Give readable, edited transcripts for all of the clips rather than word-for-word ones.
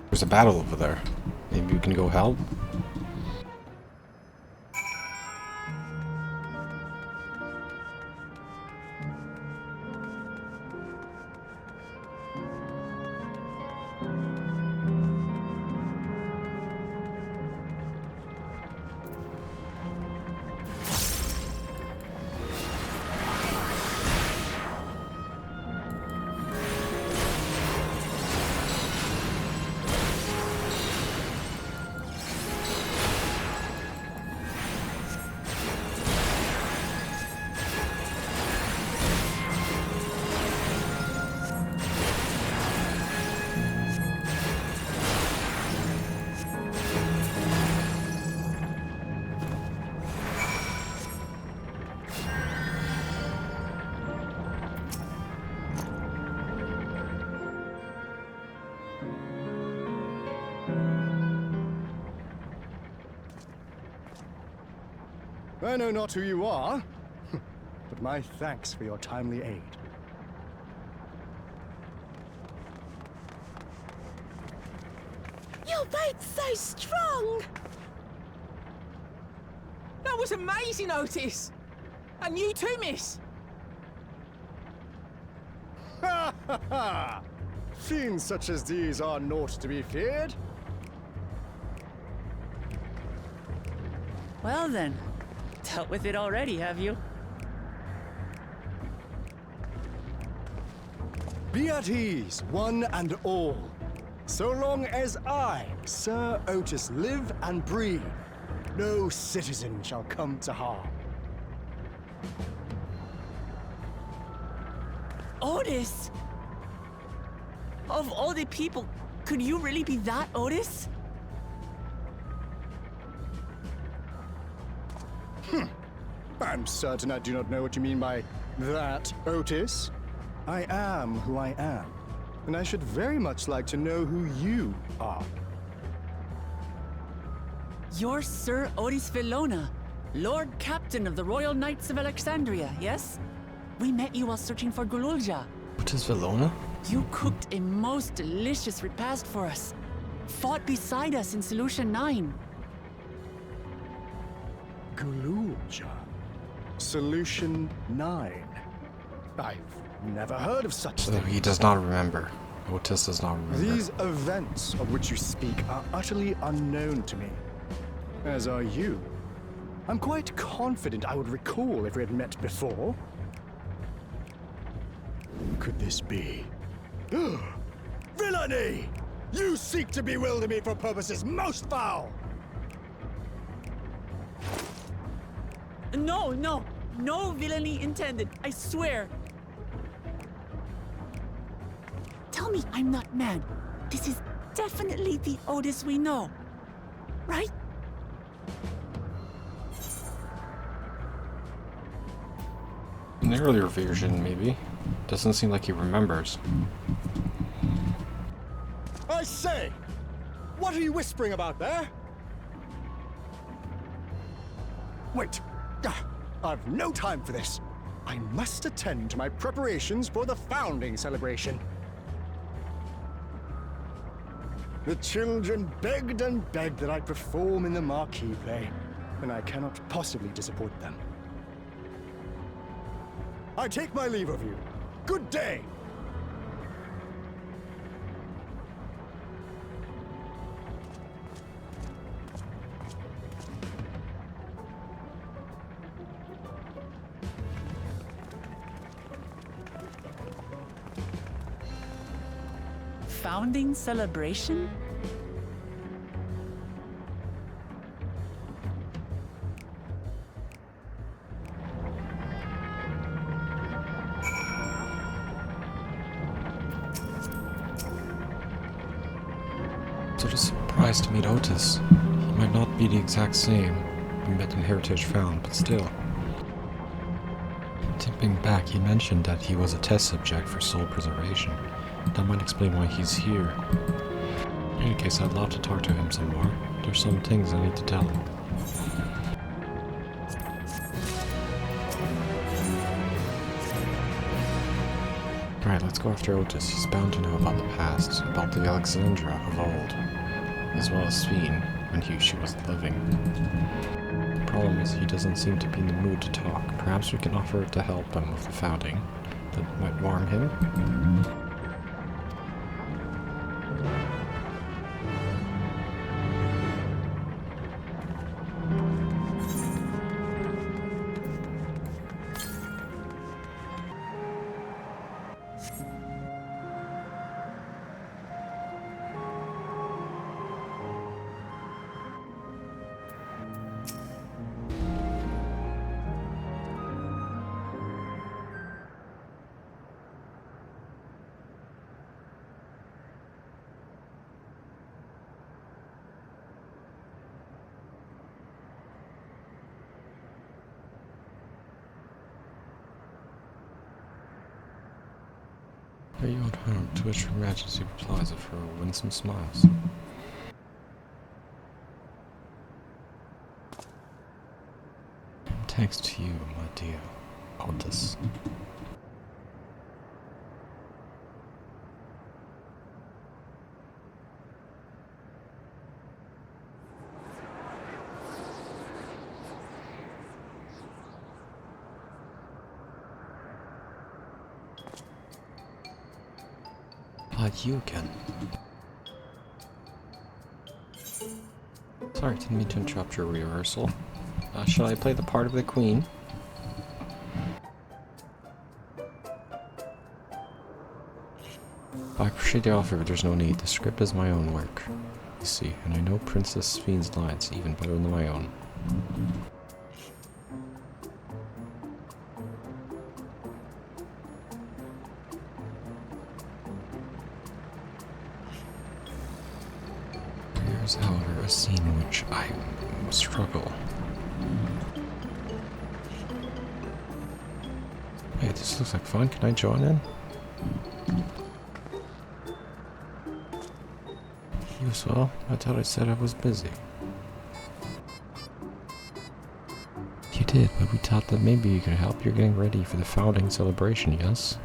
There's a battle over there. Maybe we can go help? I know not who you are, but my thanks for your timely aid. Your bait's so strong! That was amazing, Otis! And you too, miss! Ha ha ha! Fiends such as these are naught to be feared. Well then, dealt with it already, have you? Be at ease, one and all. So long as I, Sir Otis, live and breathe, no citizen shall come to harm. Otis! Of all the people, could you really be that Otis? I'm certain I do not know what you mean by that, Otis. I am who I am, and I should very much like to know who you are. You're Sir Otis Villona, Lord Captain of the Royal Knights of Alexandria, yes? We met you while searching for Gululja. What is Villona? You cooked a most delicious repast for us. Fought beside us in Solution 9. Gululja. Solution 9. I've never heard of such So thing. he does not remember. Otis does not remember. These events of which you speak are utterly unknown to me. As are you. I'm quite confident I would recall if we had met before. Could this be? Villainy! You seek to bewilder me for purposes most foul! No villainy intended, I swear. Tell me I'm not mad. This is definitely the Otis we know, right? In the earlier version, maybe. Doesn't seem like he remembers. I say! What are you whispering about there? Wait! I've no time for this. I must attend to my preparations for the founding celebration. The children begged and begged that I perform in the marquee play, and I cannot possibly disappoint them. I take my leave of you. Good day! founding celebration? Sort of surprised to meet Otis. He might not be the exact same we met in Heritage Found, but still. Tipping back, he mentioned that he was a test subject for soul preservation. That might explain why he's here. In any case, I'd love to talk to him some more. There's some things I need to tell him. Alright, let's go after Otis. He's bound to know about the past, about the Alexandra of old, as well as Sveen, when she wasn't living. The problem is he doesn't seem to be in the mood to talk. Perhaps we can offer to help him with the founding. That might warm him. Are you at home? To which Her Majesty replies with her winsome smiles. Thanks to you, my dear Otis. You again. Sorry, didn't mean to interrupt your rehearsal. Shall I play the part of the Queen? I appreciate the offer, but there's no need. The script is my own work, you see, and I know Princess Sveen's lines even better than my own. However, a scene in which I struggle. Hey, this looks like fun. Can I join in? You as well? I thought I said I was busy. You did, but we thought that maybe you could help. You're getting ready for the founding celebration, yes?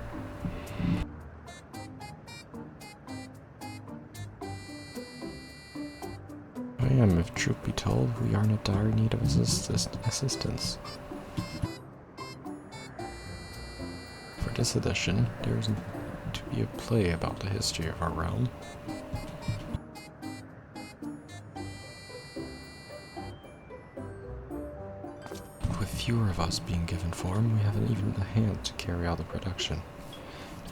If truth be told, we are in a dire need of assistance. For this edition, there is to be a play about the history of our realm. With fewer of us being given form, we haven't even the hand to carry out the production.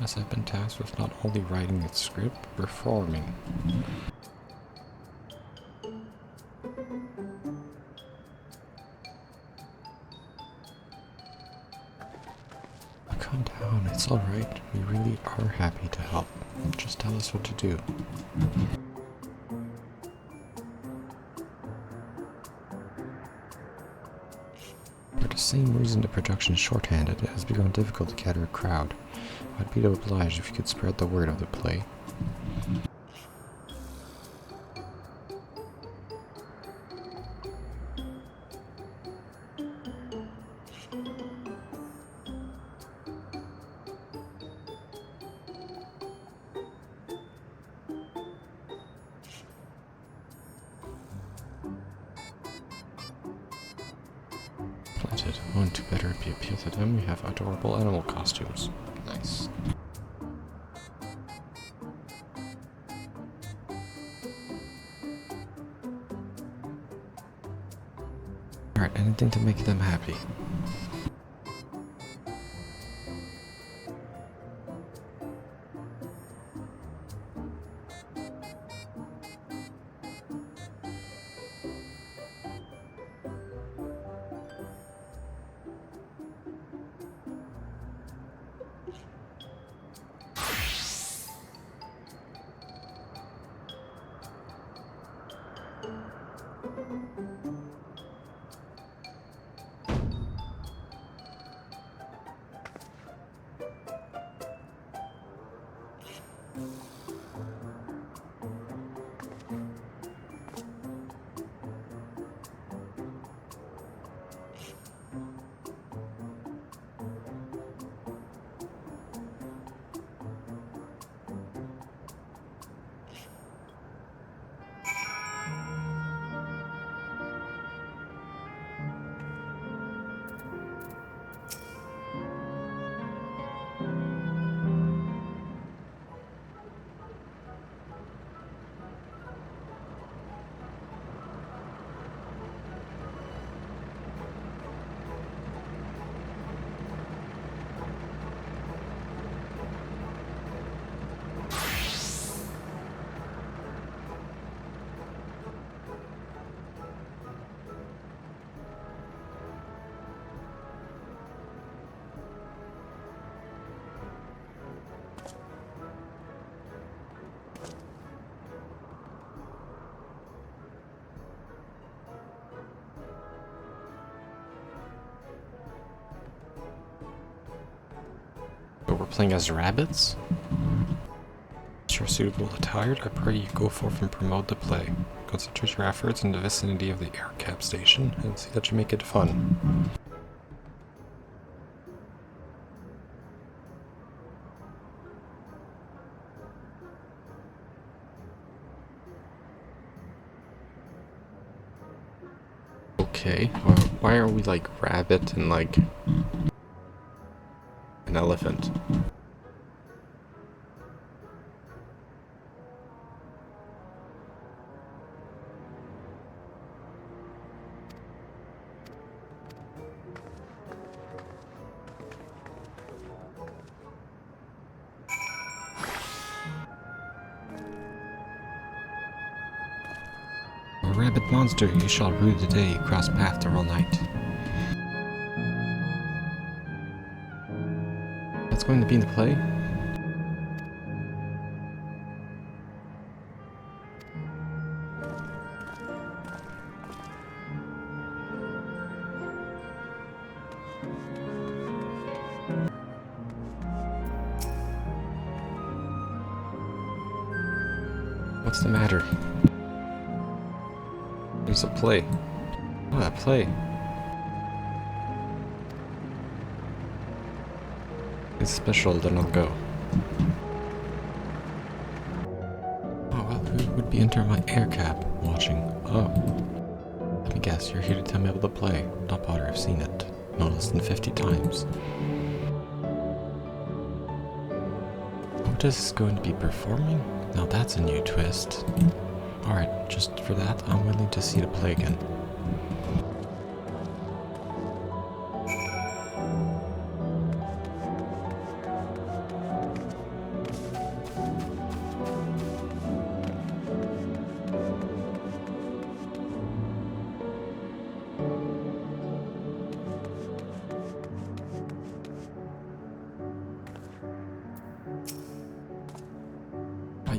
As I've been tasked with not only writing its script, but performing. Calm down, it's alright. We really are happy to help. Just tell us what to do. For the same reason the production is shorthanded, it has become difficult to gather a crowd. I'd be obliged if you could spread the word of the play. Want to better appeal to them, we have adorable animal costumes. Nice. Alright, anything to make them happy. But we're playing as rabbits? If you're suitable attired, I pray you go forth and promote the play. Concentrate your efforts in the vicinity of the air cap station and see that you make it fun. Okay, well, why are we like rabbit and like an elephant? A rabbit monster, you shall rue the day you cross path to all night. That's going to be in the play? What's the matter? There's a play. Oh, that play. It's special, then I'll go. Oh, well, who would be under my air cap watching? Oh. Let me guess, you're here to tell me about the play. Not bother, I've seen it. No less than 50 times. Otis is going to be performing? Now that's a new twist. Alright, just for that, I'm willing to see the play again.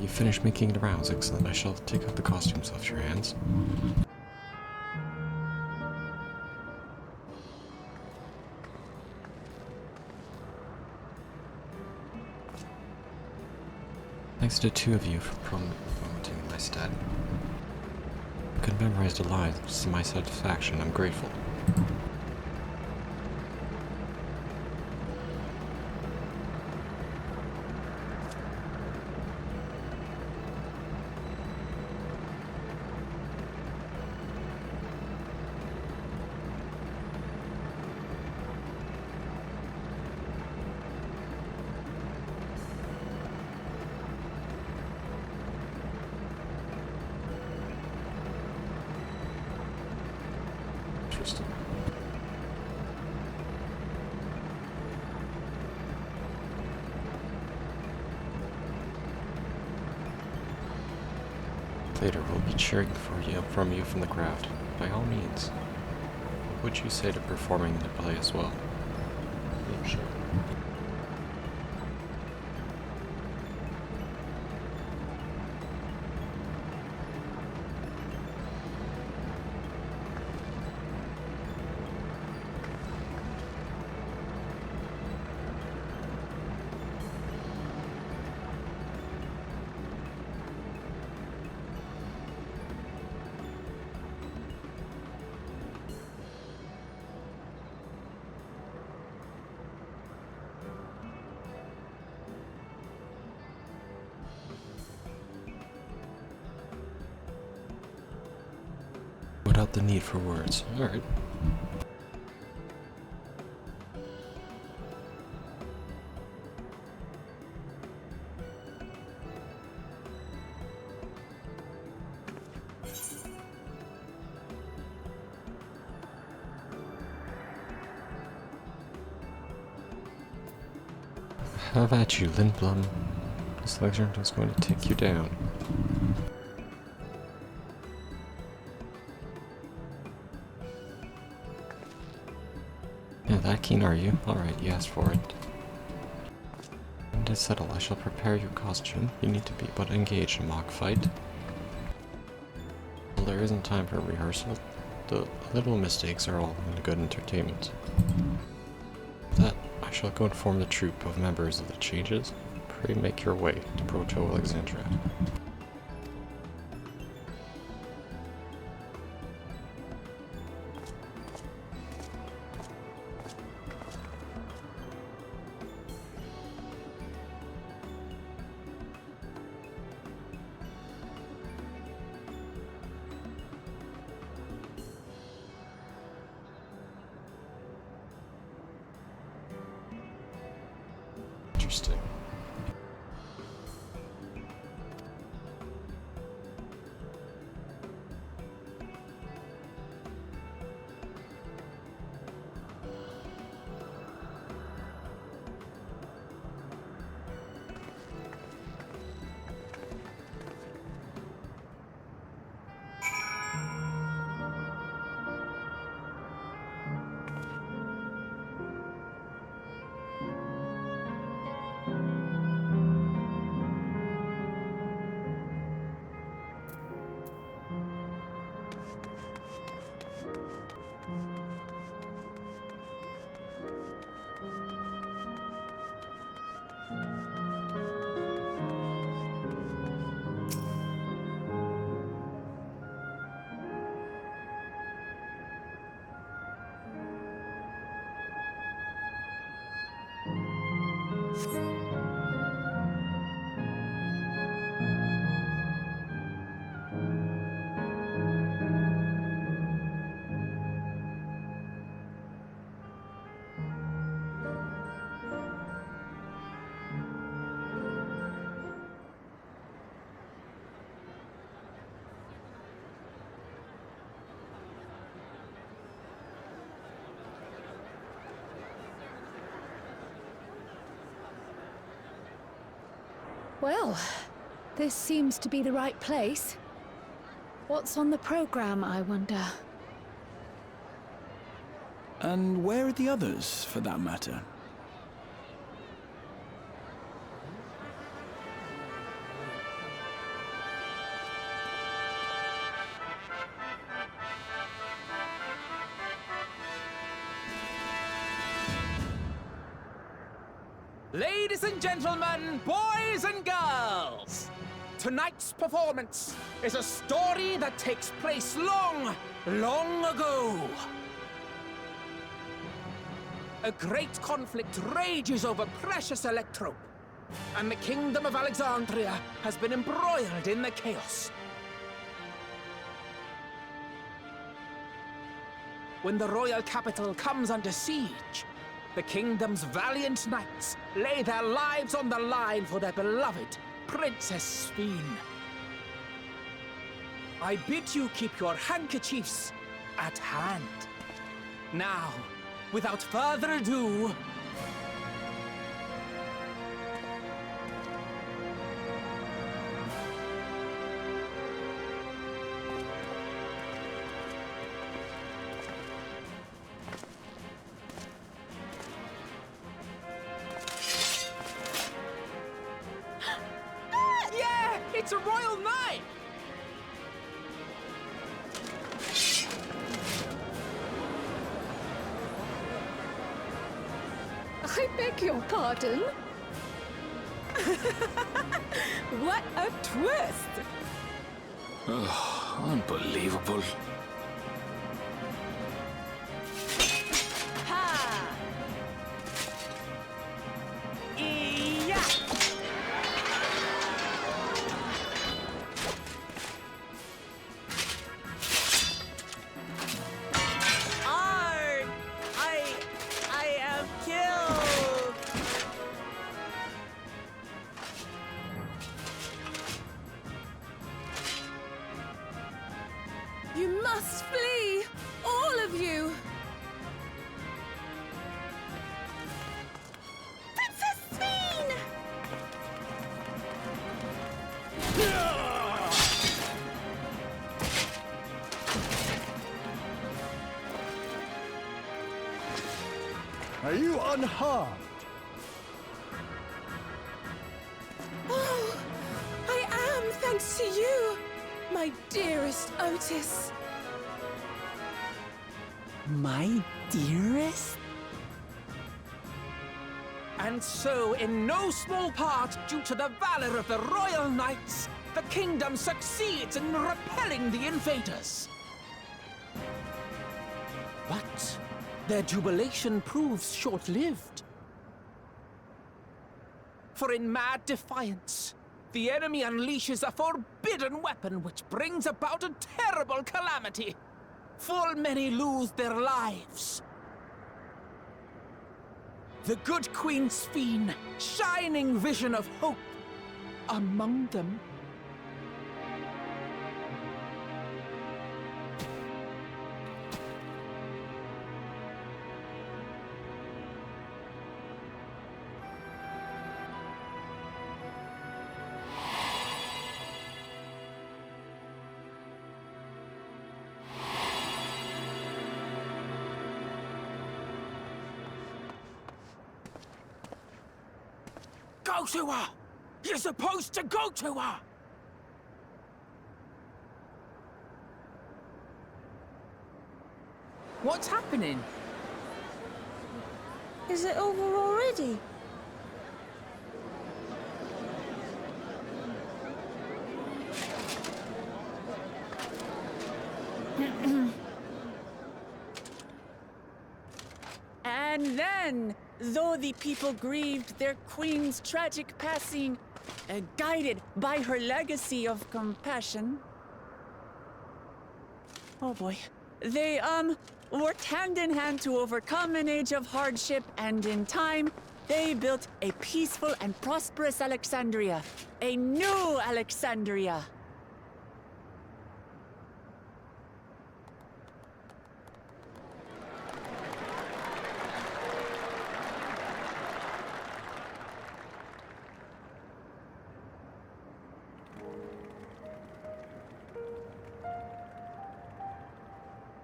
You finished making the rounds, excellent. I shall take out the costumes off your hands. Thanks to the two of you for promoting my stead. I could memorize the lines to my satisfaction. I'm grateful. Interesting. Later, we'll be cheering for you from the crowd. By all means. What would you say to performing in the play as well? Yeah, sure. without the need for words. Alright. How about you, Lindblom? This legend is going to take you down. Yeah, that keen are you? Alright, you asked for it. And to settle, I shall prepare your costume. You need to be but engaged in mock fight. Well, there isn't time for rehearsal. The little mistakes are all in good entertainment. That I shall go inform the troop of members of the changes. Pray make your way to Proto-Alexandria. Interesting. Well, this seems to be the right place. What's on the program, I wonder? And where are the others, for that matter? Ladies and gentlemen, boys and girls, tonight's performance is a story that takes place long, long ago. A great conflict rages over precious electrope, and the kingdom of Alexandria has been embroiled in the chaos. When the royal capital comes under siege, the kingdom's valiant knights lay their lives on the line for their beloved Princess Sphene. I bid you keep your handkerchiefs at hand. Now, without further ado, it's a royal knife! I beg your pardon? What a twist! Oh, unbelievable. Ha! Yeah! You must flee! All of you! Princess Sveen! Are you unharmed? Oh, I am, thanks to you, my dearest Otis. My dearest? And so, in no small part due to the valor of the Royal Knights, the kingdom succeeds in repelling the invaders. But their jubilation proves short-lived. For in mad defiance, the enemy unleashes a forbidden weapon which brings about a terrible calamity. Full many lose their lives. The good Queen Sveen, shining vision of hope, among them. Go to her! You're supposed to go to her! What's happening? Is it over already? And then, though the people grieved their queen's tragic passing, guided by her legacy of compassion, oh boy, they, worked hand in hand to overcome an age of hardship, and in time, they built a peaceful and prosperous Alexandria. A new Alexandria.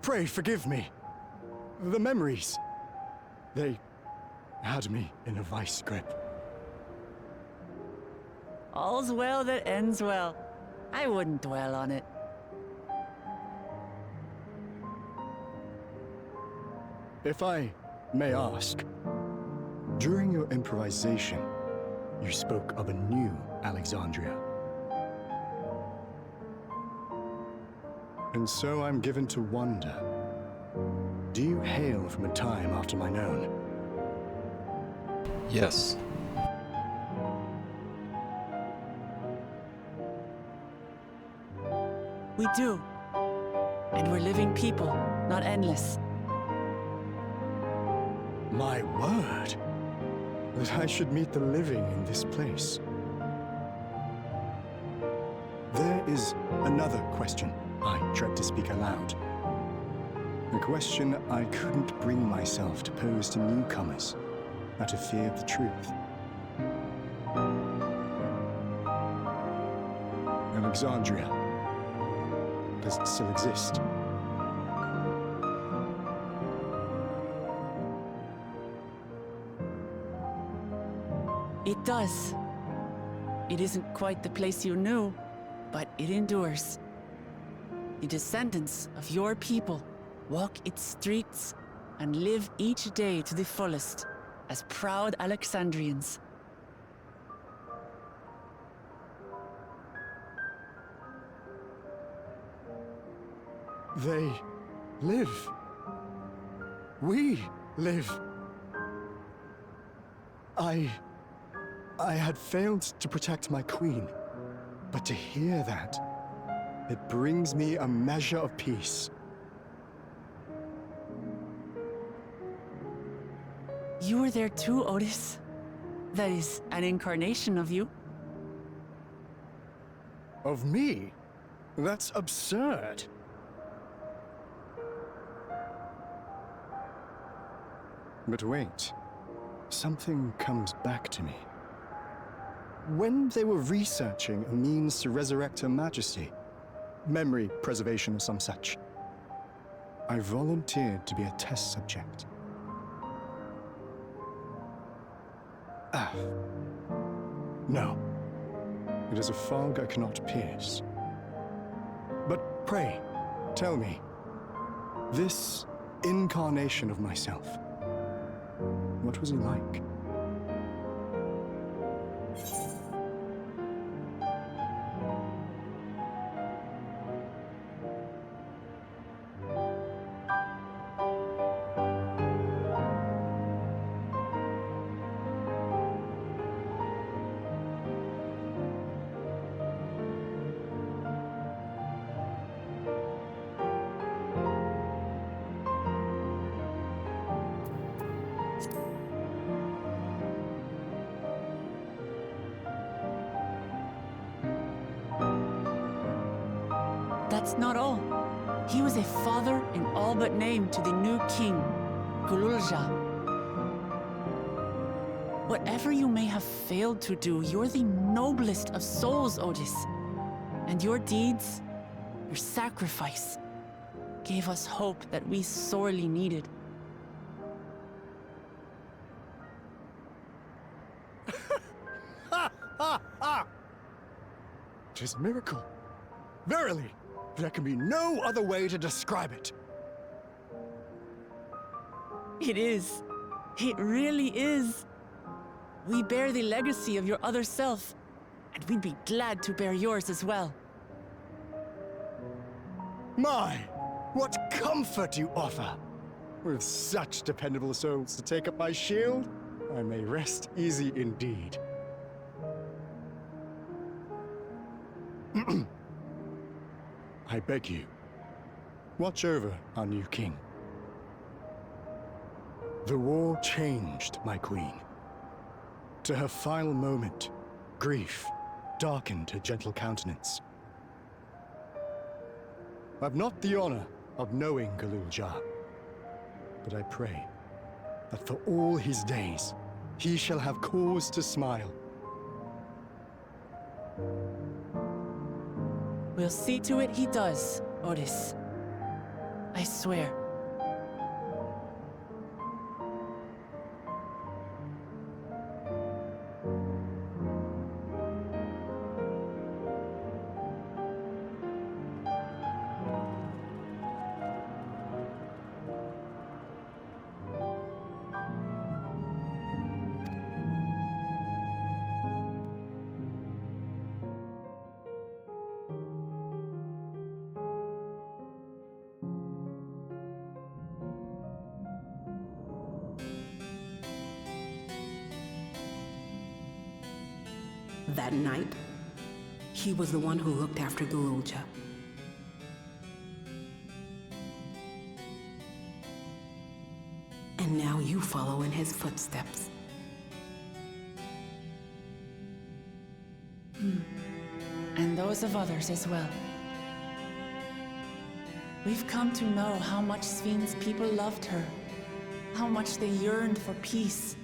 Pray forgive me. The memories. They had me in a vice grip. All's well that ends well. I wouldn't dwell on it. If I may ask, during your improvisation, you spoke of a new Alexandria. And so I'm given to wonder, do you hail from a time after mine own? Yes. We do. And we're living people, not endless. My word! That I should meet the living in this place. There is another question I dread to speak aloud. A question I couldn't bring myself to pose to newcomers, out of fear of the truth. Alexandria, does it still exist? It does. It isn't quite the place you knew, but it endures. The descendants of your people walk its streets and live each day to the fullest as proud Alexandrians. They live. We live. I had failed to protect my queen, but to hear that, it brings me a measure of peace. You were there too, Otis. That is, an incarnation of you. Of me? That's absurd. But wait, something comes back to me. When they were researching a means to resurrect Her Majesty, memory preservation or some such, I volunteered to be a test subject. No. It is a fog I cannot pierce. But pray, tell me, this incarnation of myself, what was he like? That's not all. He was a father in all but name to the new king, Gululja. Whatever you may have failed to do, you're the noblest of souls, Otis. And your deeds, your sacrifice, gave us hope that we sorely needed. Tis a miracle. Verily, there can be no other way to describe it. It is. It really is. We bear the legacy of your other self, and we'd be glad to bear yours as well. My, what comfort you offer! With such dependable souls to take up my shield, I may rest easy indeed. I beg you, watch over our new king. The war changed my queen. To her final moment, grief darkened her gentle countenance. I've not the honor of knowing Gululja, but I pray that for all his days, he shall have cause to smile. We'll see to it he does, Otis. I swear. That night, he was the one who looked after Gululja. And now you follow in his footsteps. And those of others as well. We've come to know how much Svin's people loved her, how much they yearned for peace.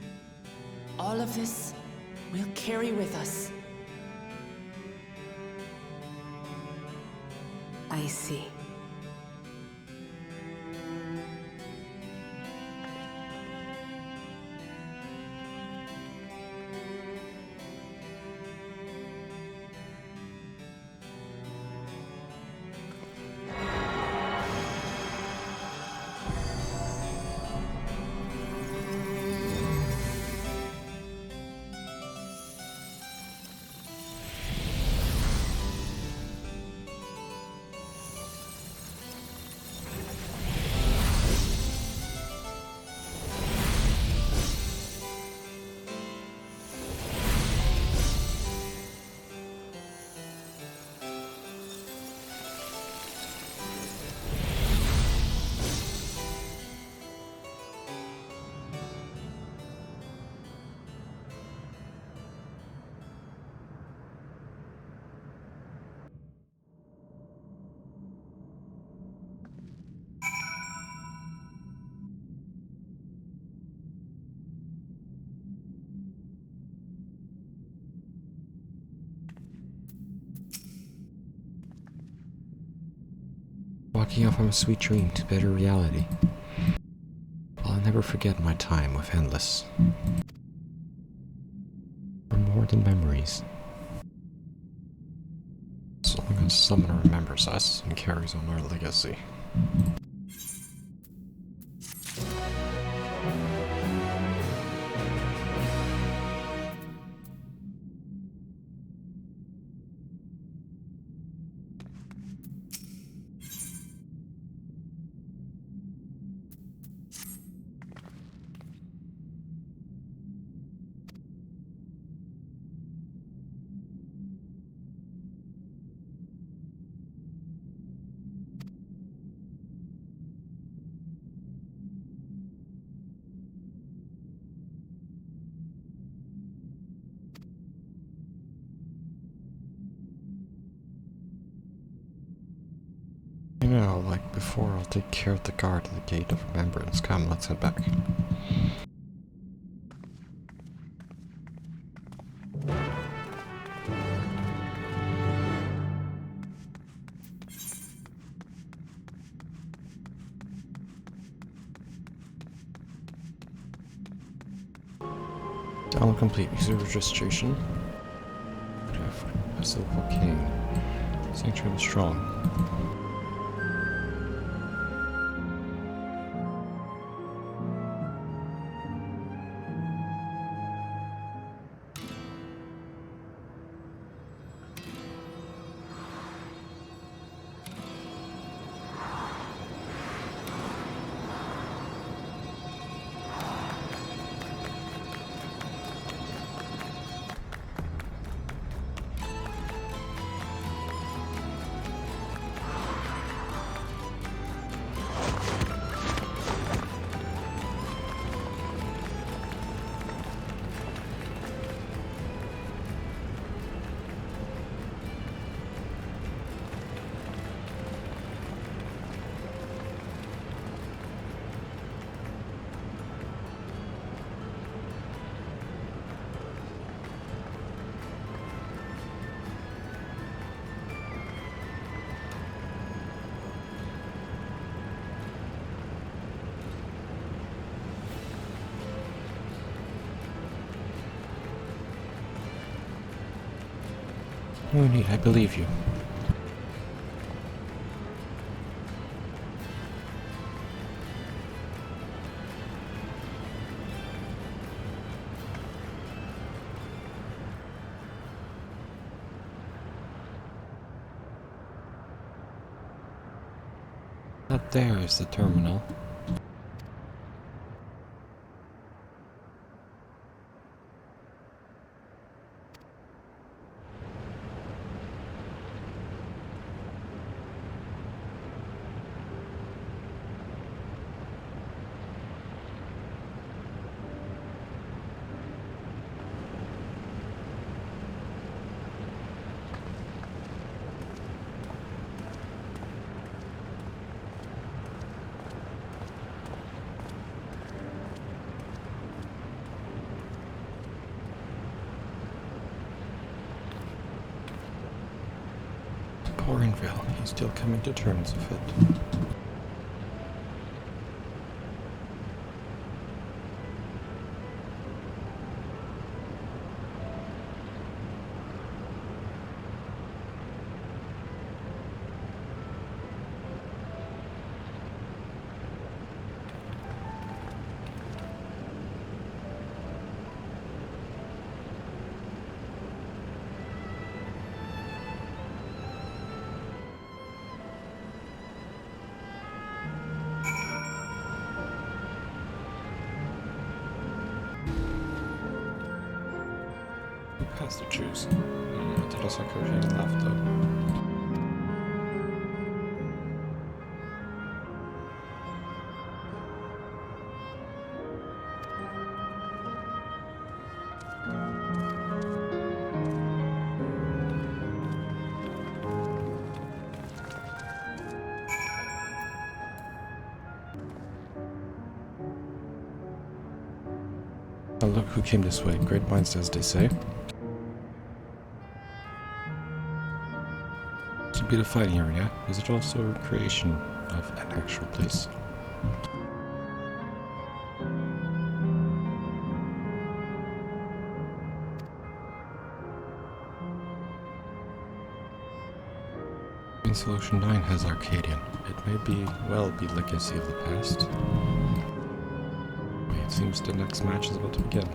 All of this we'll carry with us. I see. waking up from a sweet dream to better reality. I'll never forget my time with Endless. We're more than memories. As long as someone remembers us and carries on our legacy. You know, like before, I'll take care of the guard at the Gate of Remembrance. Come, let's head back. Download complete. User registration. A silver king. Sanctuary strong. No need, I believe you. Up there is the terminal. Poor Inville, he's still coming to terms with it. Has to choose. Teraz jakoś left though. Oh, look who came this way. Great minds, as they say. This would be the fighting area. Is it also recreation of an actual place. Solution 9 has Arcadian. It may be legacy of the past. It seems the next match is about to begin.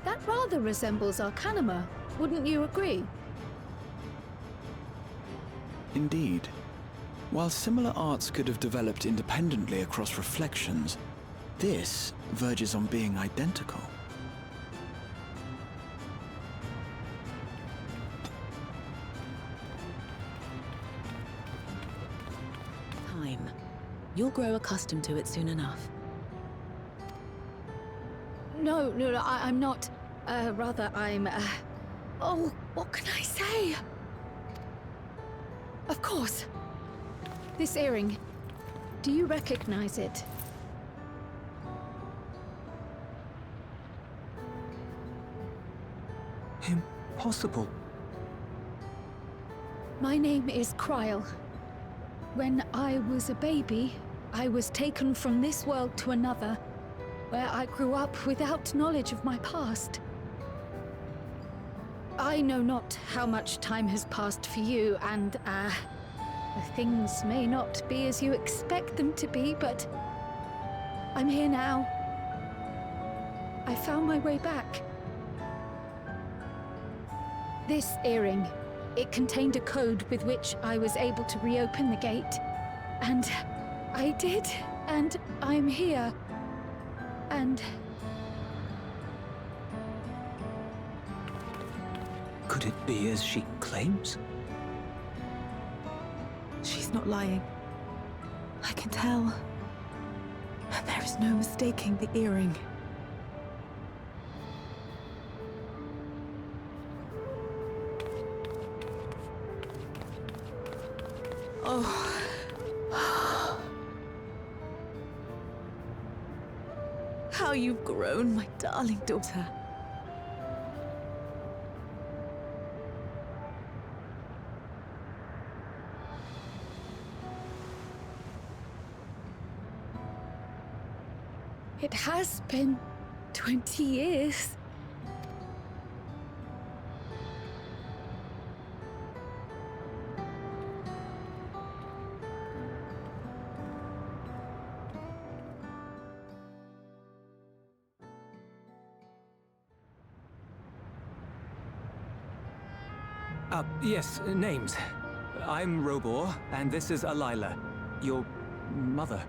That rather resembles Arcanima, wouldn't you agree? Indeed. While similar arts could have developed independently across reflections, this verges on being identical. Time. You'll grow accustomed to it soon enough. No, I'm not. Rather, I'm, Oh, what can I say? Of course. This earring. Do you recognize it? Impossible. My name is Kryl. When I was a baby, I was taken from this world to another, where I grew up without knowledge of my past. I know not how much time has passed for you, and, things may not be as you expect them to be, but I'm here now. I found my way back. This earring, it contained a code with which I was able to reopen the gate. And I did, and I'm here. And... Could it be as she claims? She's not lying. I can tell. There is no mistaking the earring. Oh. How you've grown, my darling daughter. It has been 20 years. Yes, names. I'm Robor, and this is Alila, your mother.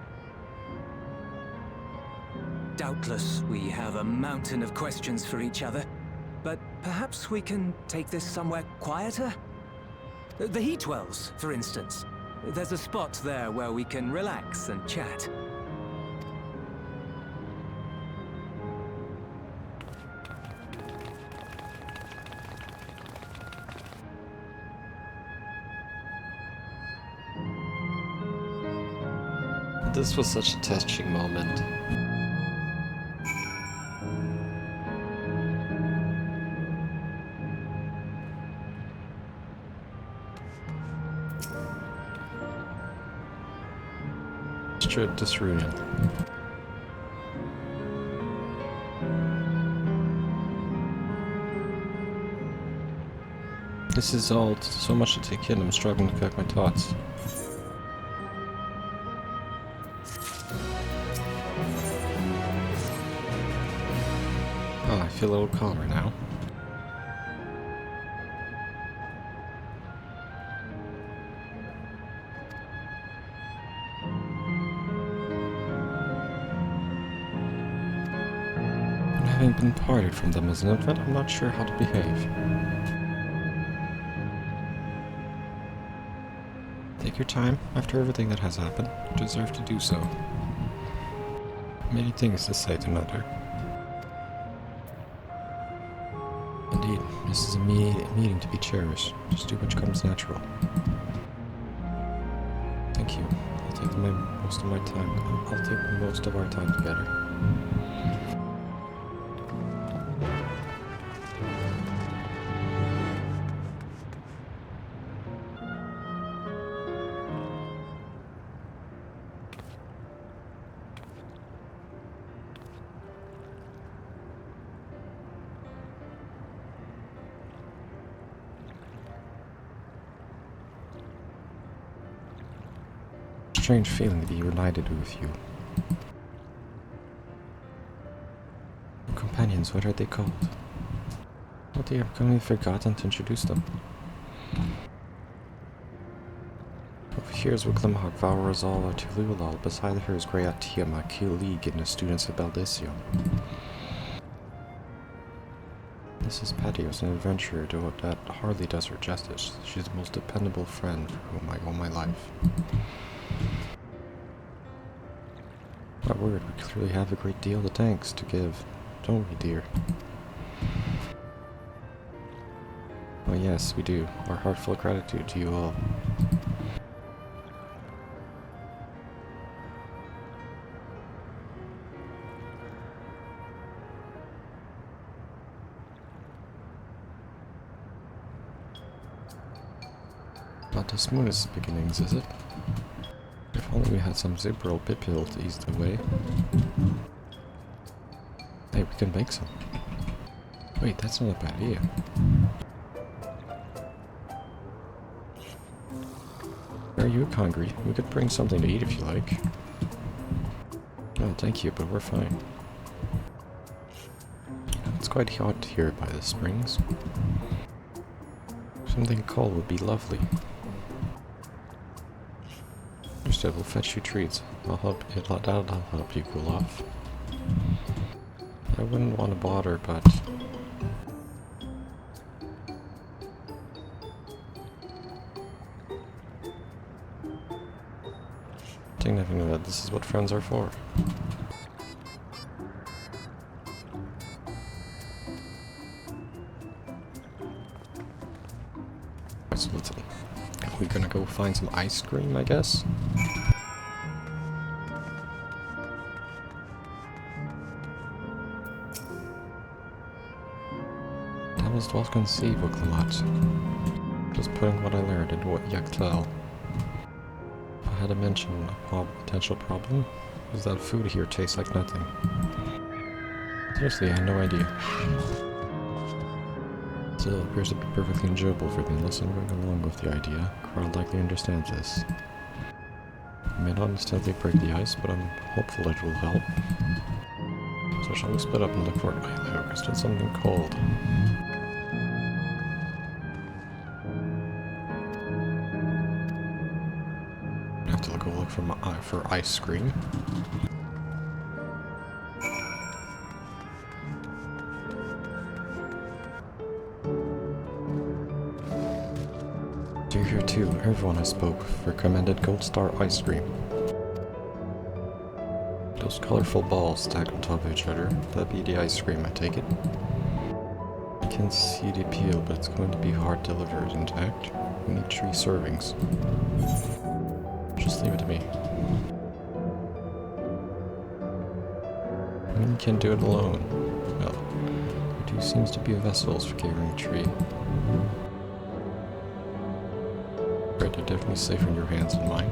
Doubtless, we have a mountain of questions for each other, but perhaps we can take this somewhere quieter? The Heat Wells, for instance. There's a spot there where we can relax and chat. This was such a touching moment. This reunion. This is all so much to take in. I'm struggling to collect my thoughts. Oh, I feel a little calmer now. Having been parted from them as an infant, I'm not sure how to behave. Take your time. After everything that has happened, you deserve to do so. Many things to say to another. Indeed, this is a meeting to be cherished. Just do what comes natural. Thank you. I'll take most of my time. I'll take most of our time together. Strange feeling to be reunited with you. Your companions, what are they called? Oh dear, I've completely forgotten to introduce them. Over here is Wiclamhog, Vaurazal, Tululal. Beside her is Greatia, Makil League, and the students of Baldisio. This is Patios, an adventurer, though that hardly does her justice. She's the most dependable friend for whom I owe my life. My word, we clearly have a great deal of thanks to give, don't we, dear? Oh yes, we do. Our heartfelt gratitude to you all. Not the smoothest beginnings, is it? If only we had some Zibral Pipil to ease the way. Hey, we can make some. Wait, that's not a bad idea. Are you hungry? We could bring something to eat if you like. Oh, thank you, but we're fine. It's quite hot here by the springs. Something cold would be lovely. We'll fetch you treats. That'll help you cool off. I wouldn't want to bother, but take nothing of that. This is what friends are for. So we're gonna go find some ice cream, I guess. That was well conceived, Wiclamhog. Just putting what I learned into what Yaktel. If I had to mention a potential problem, is that food here tastes like nothing. Seriously, I had no idea. Still, it appears to be perfectly enjoyable for me unless I'm going along with the idea. Crowd likely understands this. I may not instantly break the ice, but I'm hopeful it will help. So shall we split up and look for it? Wait, look, I still something cold. I have to go look for ice cream. You're here too. Everyone I spoke with recommended Gold Star ice cream. Those colorful balls stacked on top of each other, that'd be the ice cream, I take it. I can see the appeal, but it's going to be hard to deliver it intact. We need 3 servings. Just leave it to me. You can do it alone. Well, there seems to be vessels for carrying a tree. Right, they're definitely safer in your hands than mine.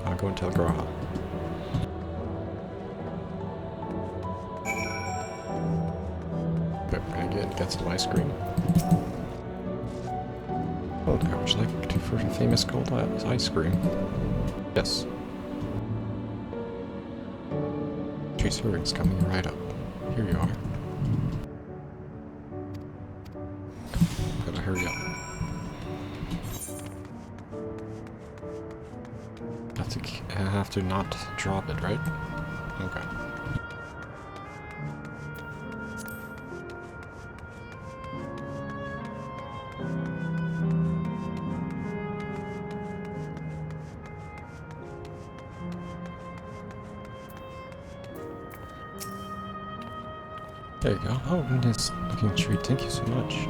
I'll go and tell Graha. But we're gonna get some ice cream. Oh, would you like to for famous gold ice cream? Yes. 3 servings coming right up. Here you are. Gotta hurry up. I have to not drop it, right? Okay. There you go. Oh, nice looking treat. Thank you so much.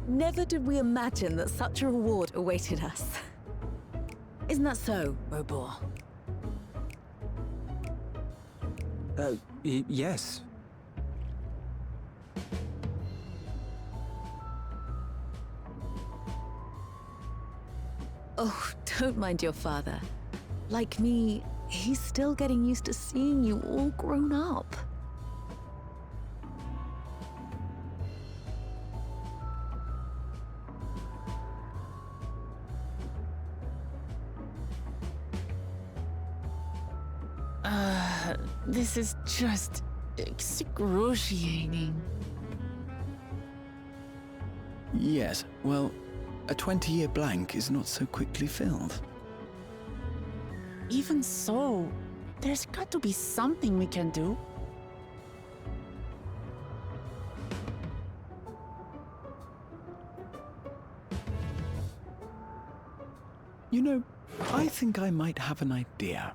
Never did we imagine that such a reward awaited us. Isn't that so, Robor? Yes. Oh, don't mind your father. Like me, he's still getting used to seeing you all grown up. This is just excruciating. Yes, well, a 20-year blank is not so quickly filled. Even so, there's got to be something we can do. You know, I think I might have an idea.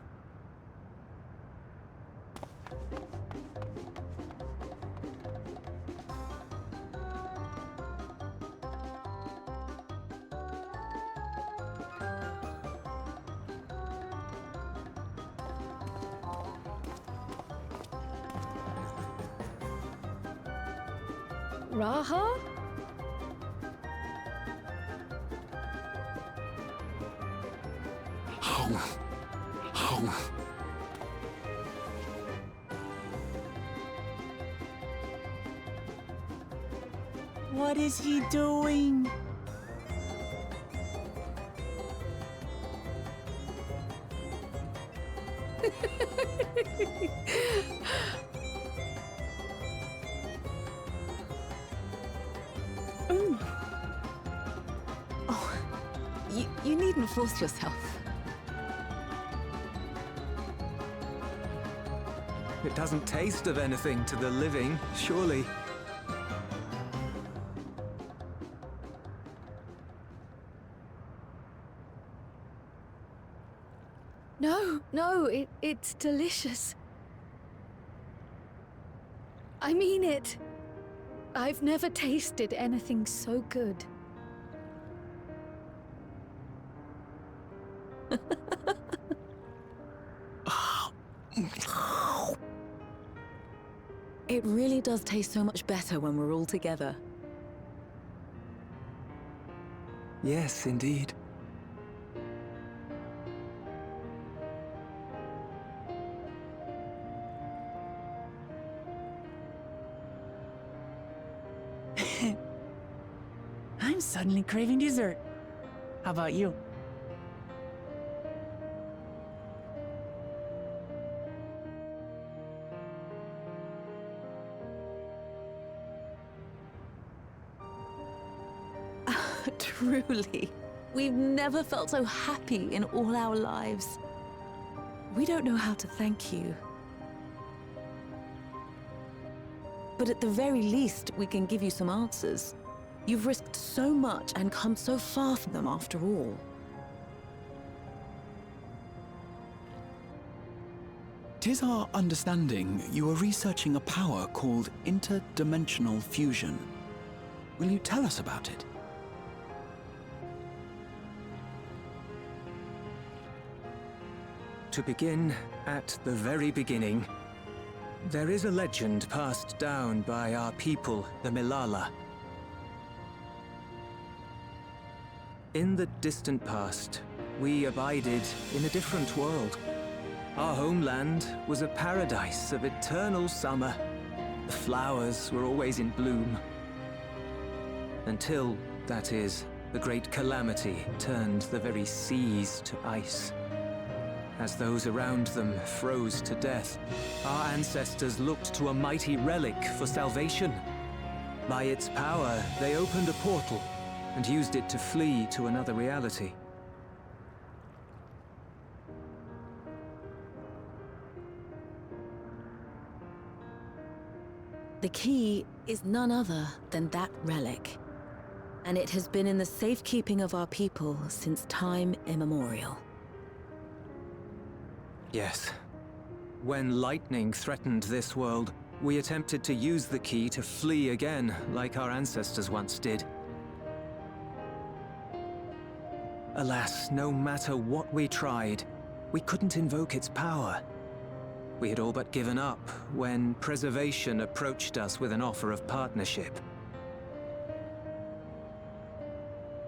Raha? What is he doing? Oh, you needn't force yourself. It doesn't taste of anything to the living, surely. No, it's delicious. I mean it. I've never tasted anything so good. It really does taste so much better when we're all together. Yes, indeed. I'm suddenly craving dessert. How about you? Truly, we've never felt so happy in all our lives. We don't know how to thank you. But at the very least, we can give you some answers. You've risked so much and come so far from them after all. 'Tis our understanding you are researching a power called interdimensional fusion. Will you tell us about it? To begin at the very beginning, there is a legend passed down by our people, the Milala. In the distant past, we abided in a different world. Our homeland was a paradise of eternal summer. The flowers were always in bloom. Until, that is, the great calamity turned the very seas to ice. As those around them froze to death, our ancestors looked to a mighty relic for salvation. By its power, they opened a portal and used it to flee to another reality. The key is none other than that relic, and it has been in the safekeeping of our people since time immemorial. Yes. When lightning threatened this world, we attempted to use the key to flee again, like our ancestors once did. Alas, no matter what we tried, we couldn't invoke its power. We had all but given up when Preservation approached us with an offer of partnership.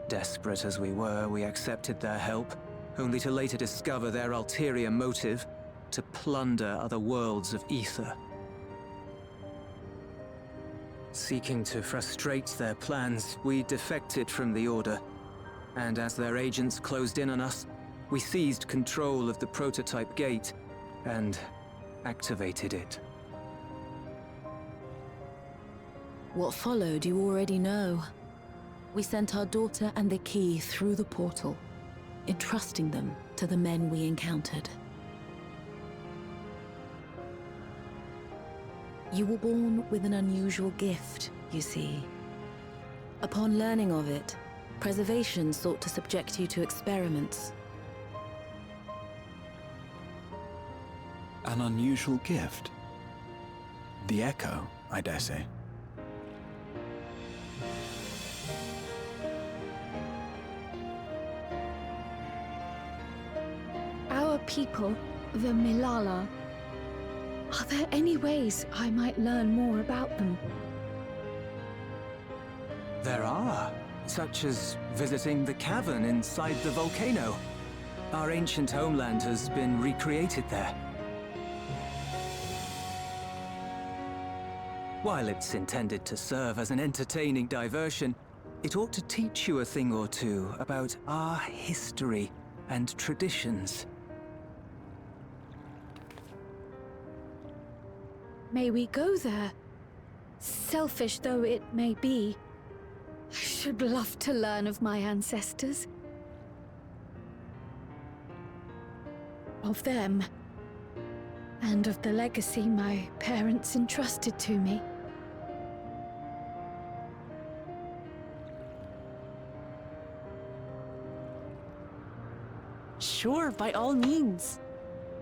Desperate as we were, we accepted their help, only to later discover their ulterior motive: to plunder other worlds of Aether. Seeking to frustrate their plans, we defected from the Order, and as their agents closed in on us, we seized control of the prototype gate and activated it. What followed you already know. We sent our daughter and the key through the portal, entrusting them to the men we encountered. You were born with an unusual gift, you see. Upon learning of it, Preservation sought to subject you to experiments. An unusual gift? The Echo, I dare say. Our people, the Milala. Are there any ways I might learn more about them? There are, such as visiting the cavern inside the volcano. Our ancient homeland has been recreated there. While it's intended to serve as an entertaining diversion, it ought to teach you a thing or two about our history and traditions. May we go there? Selfish though it may be, I should love to learn of my ancestors. Of them. And of the legacy my parents entrusted to me. Sure, by all means.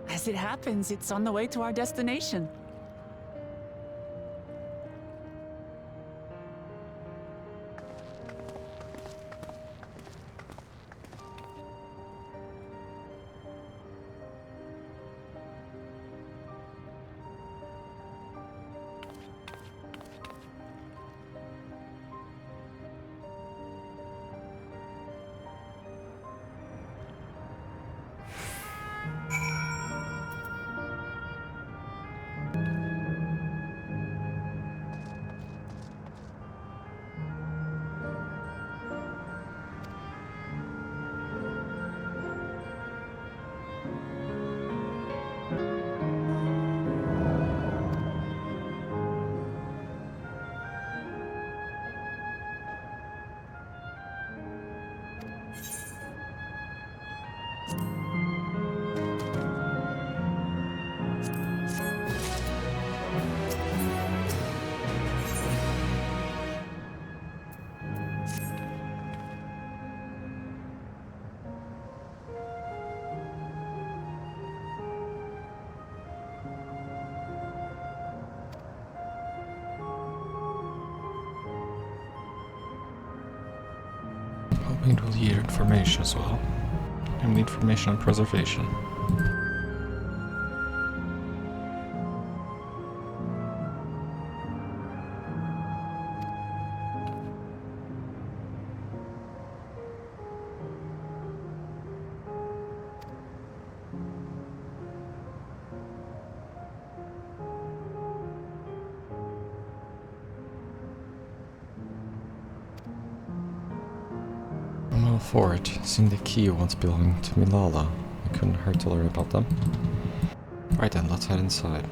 As it happens, it's on the way to our destination. hoping to lead information as well. And the information on preservation. I'm all for it. Seeing the key once belonging to Milala, it couldn't hurt to learn about them. Right then, let's head inside.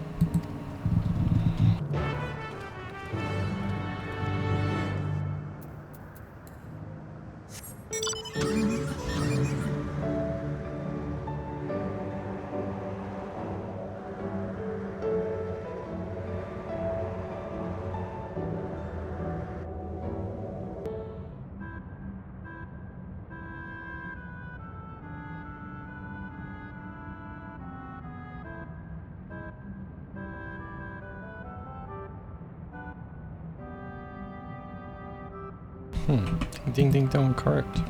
Ding ding dong, correct.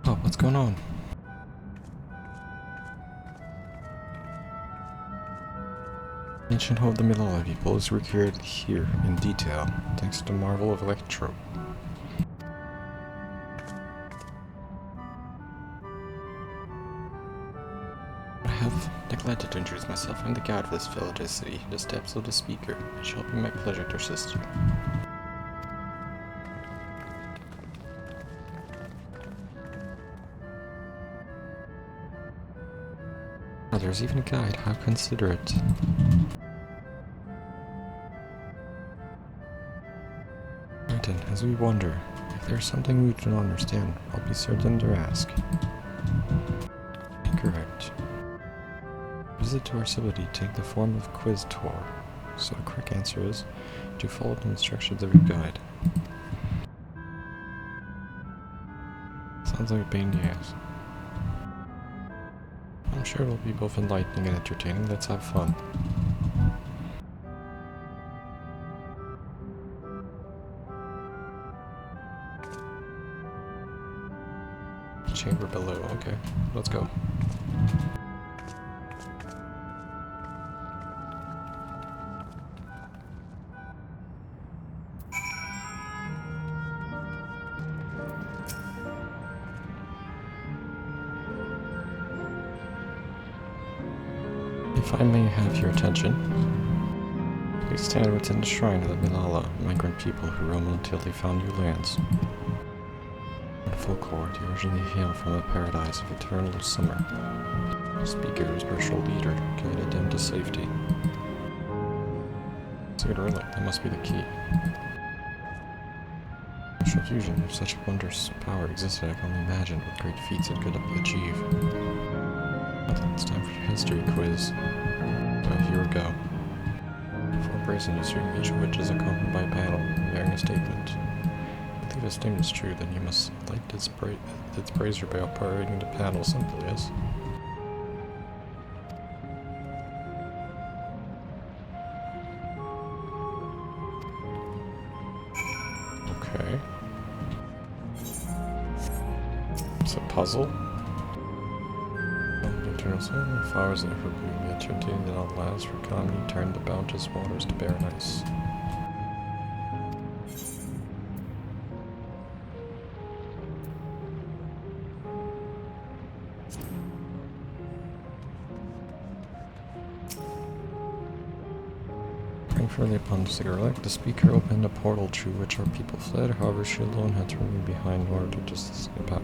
Oh, what's going on? Ancient home of the Milala people is recreated here in detail, thanks to the marvel of electro. I have neglected to introduce myself. I'm the guide of this village's city, the steps of the speaker. It shall be my pleasure to assist you. Oh, there's even a guide. How considerate. Right then, as we wonder, if there's something we do not understand, I'll be certain to ask. Incorrect. Visit to our city take the form of quiz tour. So the correct answer is to follow the instructions of your guide. Sounds like a pain in the ass. I'm sure it'll be both enlightening and entertaining. Let's have fun. Chamber below. Okay, let's go. If I may have your attention, please stand within the shrine of the Milala, migrant people who roam until they found new lands. In full court, they originally hail from the paradise of eternal summer. The speaker, spiritual leader, guided them to safety. Sacred relic, that must be the key. Spiritual fusion, if such wondrous power existed, I can only imagine what great feats it could achieve. It's time for your history quiz. So here we go. For brazen history, each of which is accompanied by a panel bearing a statement. If the statement is true, then you must light its brazier by operating the panel simply, yes? Okay. It's a puzzle. Flowers that ever bloom, the eternity that outlasts for calamity turned the bounteous waters to barren ice. Praying further upon the sacred relic, the speaker opened a portal through which our people fled, however she alone had to remain behind in order to sustain power.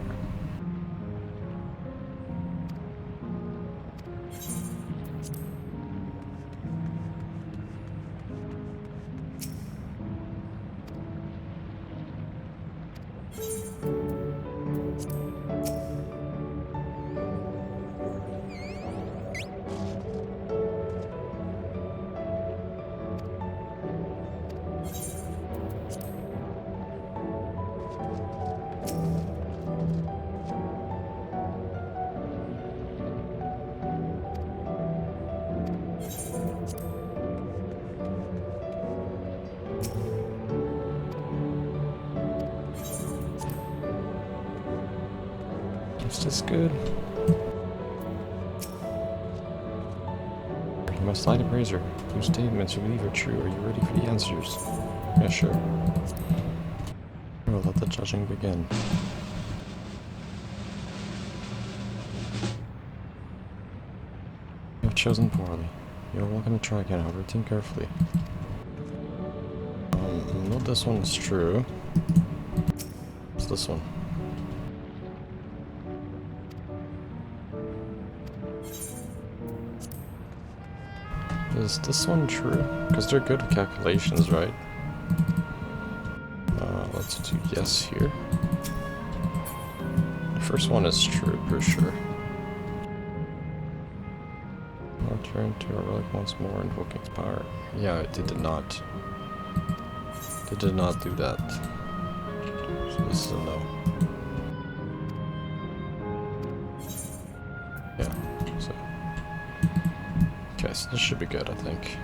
Is this good? You must light a brazier. Whose statements you believe are true. Are you ready for the answers? Yeah, sure. We'll let the judging begin. You have chosen poorly. You are welcome to try again, however, think carefully. No, this one is true. What's this one? Is this one true? Because they're good with calculations, right? Let's do yes here. The first one is true, for sure. Return to our relic once more, invoking its power. Yeah, it did not. It did not do that. So this is a no. Yeah, so. Okay, so this should be good, I think.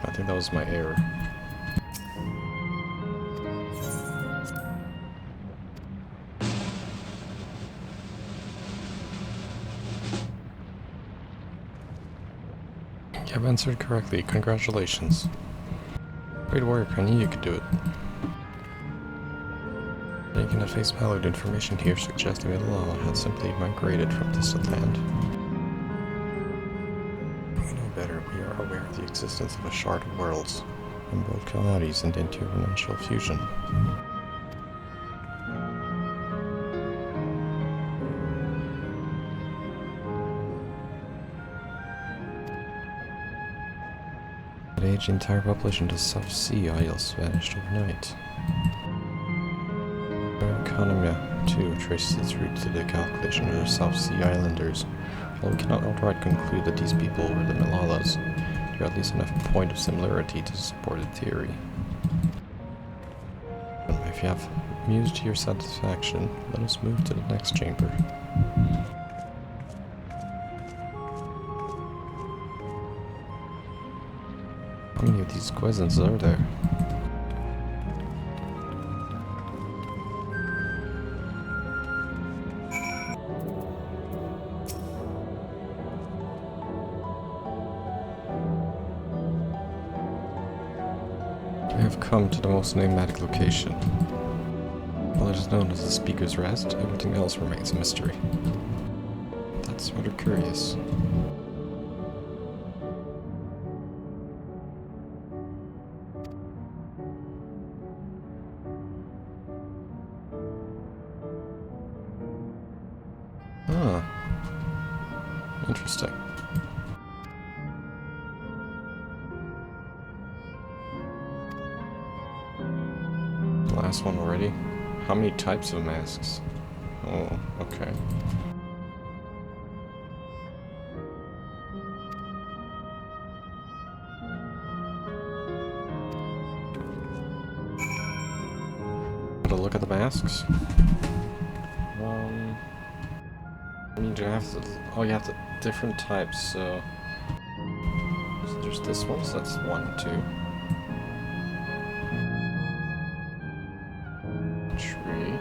I think that was my error. You have answered correctly. Congratulations. Great work. I knew you could do it. Taking at face value, the information here suggesting that Lala had simply migrated from distant land. We know better. We are aware of the existence of a shard of worlds, in both calamities and interdimensional fusion. At age, the entire population of the South Sea Isles vanished overnight. Our economy, too, traces its roots to the calculation of the South Sea Islanders. While we cannot outright conclude that these people were the Malalas, there are at least enough point of similarity to support the theory. If you have mused to your satisfaction, let us move to the next chamber. How many of these questions are there? We have come to the most enigmatic location. While it is known as the Speaker's Rest, everything else remains a mystery. That's rather curious. Ah. Interesting. Last one already? How many types of masks? Oh, okay. Got a look at the masks. I mean, you have to. Oh, you have the different types. So there's this one. So that's 1, 2. 3,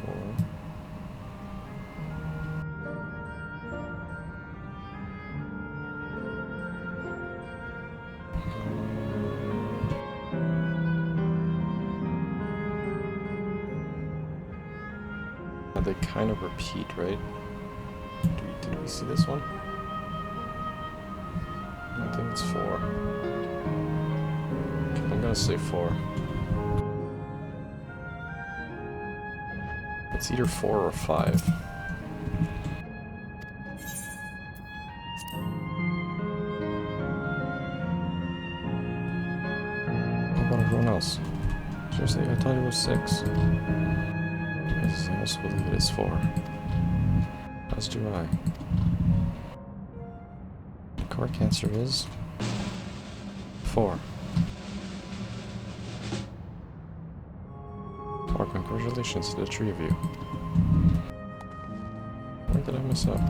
4. They kind of repeat, right? Did we see this one? I think it's 4. I'm gonna say 4. It's either 4 or 5. How about everyone else? Seriously, I thought it was 6. I also believe it is 4. As do I. The correct answer is 4. Well, congratulations to the 3 of you. Where did I mess up?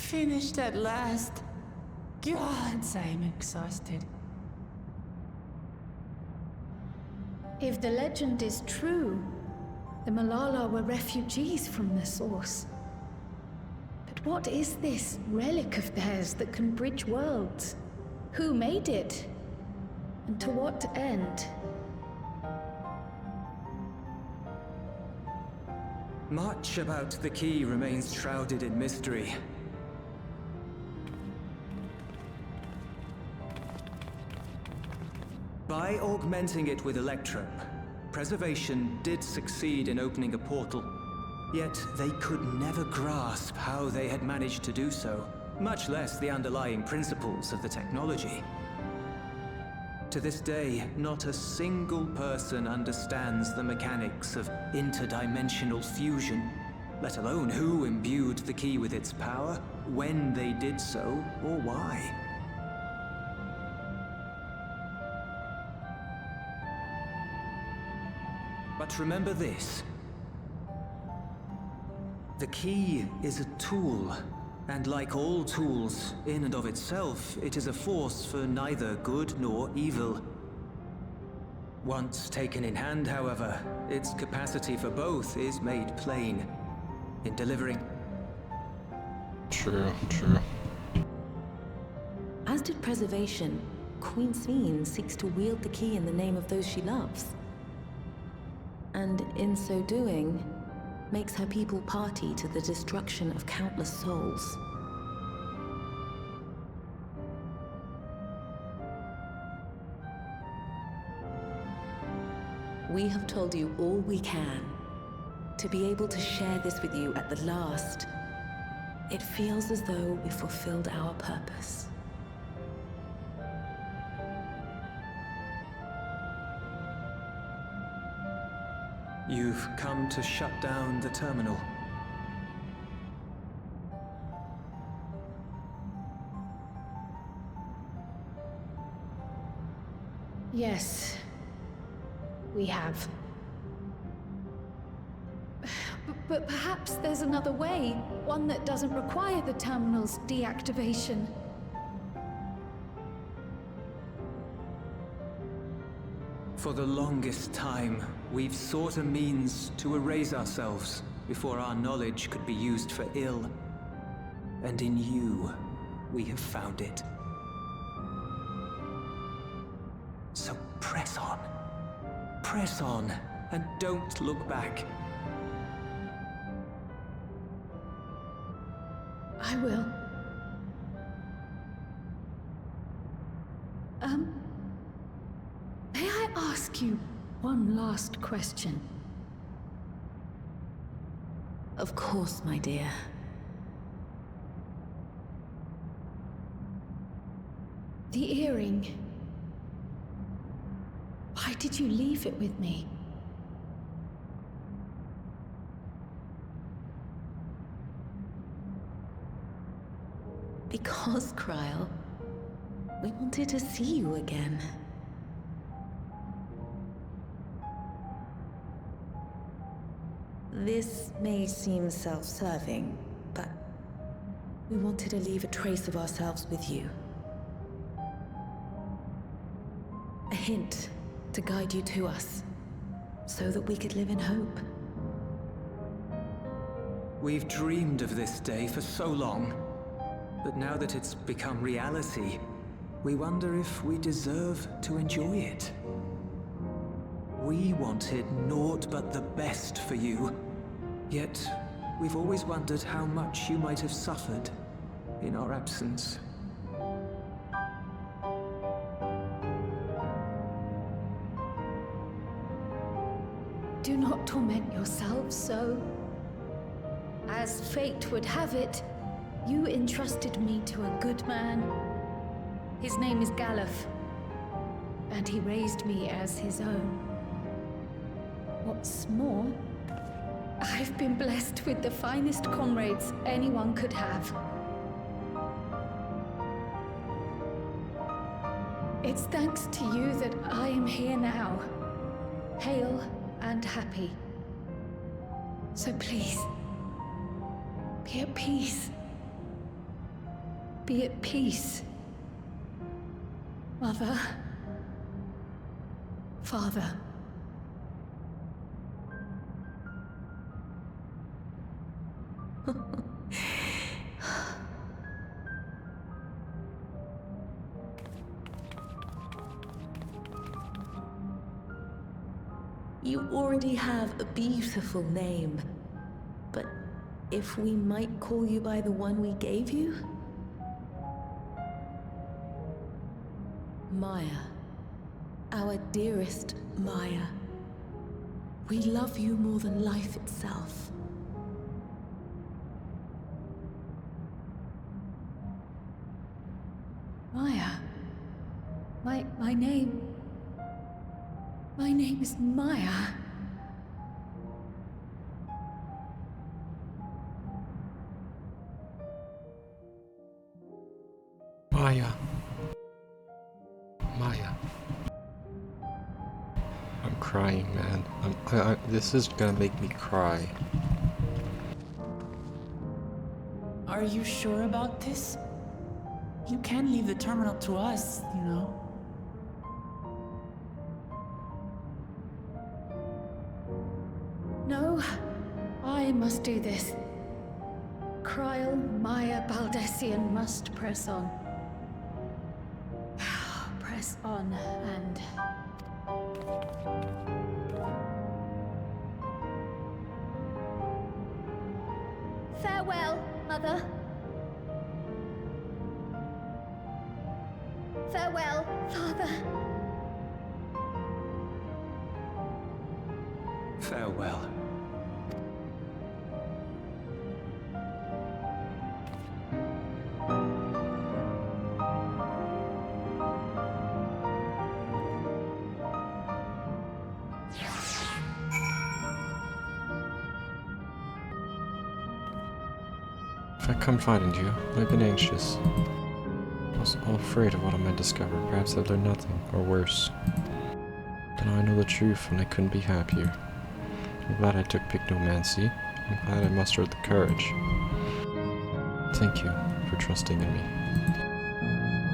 Finished at last. Gods, I'm exhausted. If the legend is true, the Malala were refugees from the source. But what is this relic of theirs that can bridge worlds? Who made it? And to what end? Much about the key remains shrouded in mystery. By augmenting it with Electrum, Preservation did succeed in opening a portal. Yet they could never grasp how they had managed to do so, much less the underlying principles of the technology. To this day, not a single person understands the mechanics of interdimensional fusion, let alone who imbued the key with its power, when they did so, or why. But remember this. The key is a tool, and like all tools, in and of itself, it is a force for neither good nor evil. Once taken in hand, however, its capacity for both is made plain in delivering. True. As did Preservation, Queen Sveen seeks to wield the key in the name of those she loves. And in so doing, makes her people party to the destruction of countless souls. We have told you all we can. To be able to share this with you at the last, it feels as though we fulfilled our purpose. You've come to shut down the terminal. Yes, we have. But perhaps there's another way, one that doesn't require the terminal's deactivation. For the longest time, we've sought a means to erase ourselves before our knowledge could be used for ill. And in you, we have found it. So press on. Press on, and don't look back. I will. May I ask you one last question? Of course, my dear. The earring. Why did you leave it with me? Because, Kryl, we wanted to see you again. This may seem self-serving, but we wanted to leave a trace of ourselves with you. A hint to guide you to us, so that we could live in hope. We've dreamed of this day for so long, but now that it's become reality, we wonder if we deserve to enjoy it. We wanted naught but the best for you, yet we've always wondered how much you might have suffered in our absence. Do not torment yourselves so. As fate would have it, you entrusted me to a good man. His name is Galuf, and he raised me as his own. What's more, I've been blessed with the finest comrades anyone could have. It's thanks to you that I am here now, hale and happy. So please, be at peace. be at peace. Mother. Father. You already have a beautiful name, but if we might call you by the one we gave you? Maya. Our dearest Maya. We love you more than life itself. Maya. My name... My name is Maya. Maya. Maya. I'm crying, man. This is gonna make me cry. Are you sure about this? You can leave the terminal to us, you know. No, I must do this. Kryl, Maya, Baldessian must press on. Press on and... Farewell, Mother. Farewell, Father. Farewell. If I confided in you, I've been anxious. I was all afraid of what I might discover. Perhaps I'd learn nothing, or worse. But now I know the truth, and I couldn't be happier. I'm glad I took pygnomancy. I'm glad I mustered the courage. Thank you for trusting in me.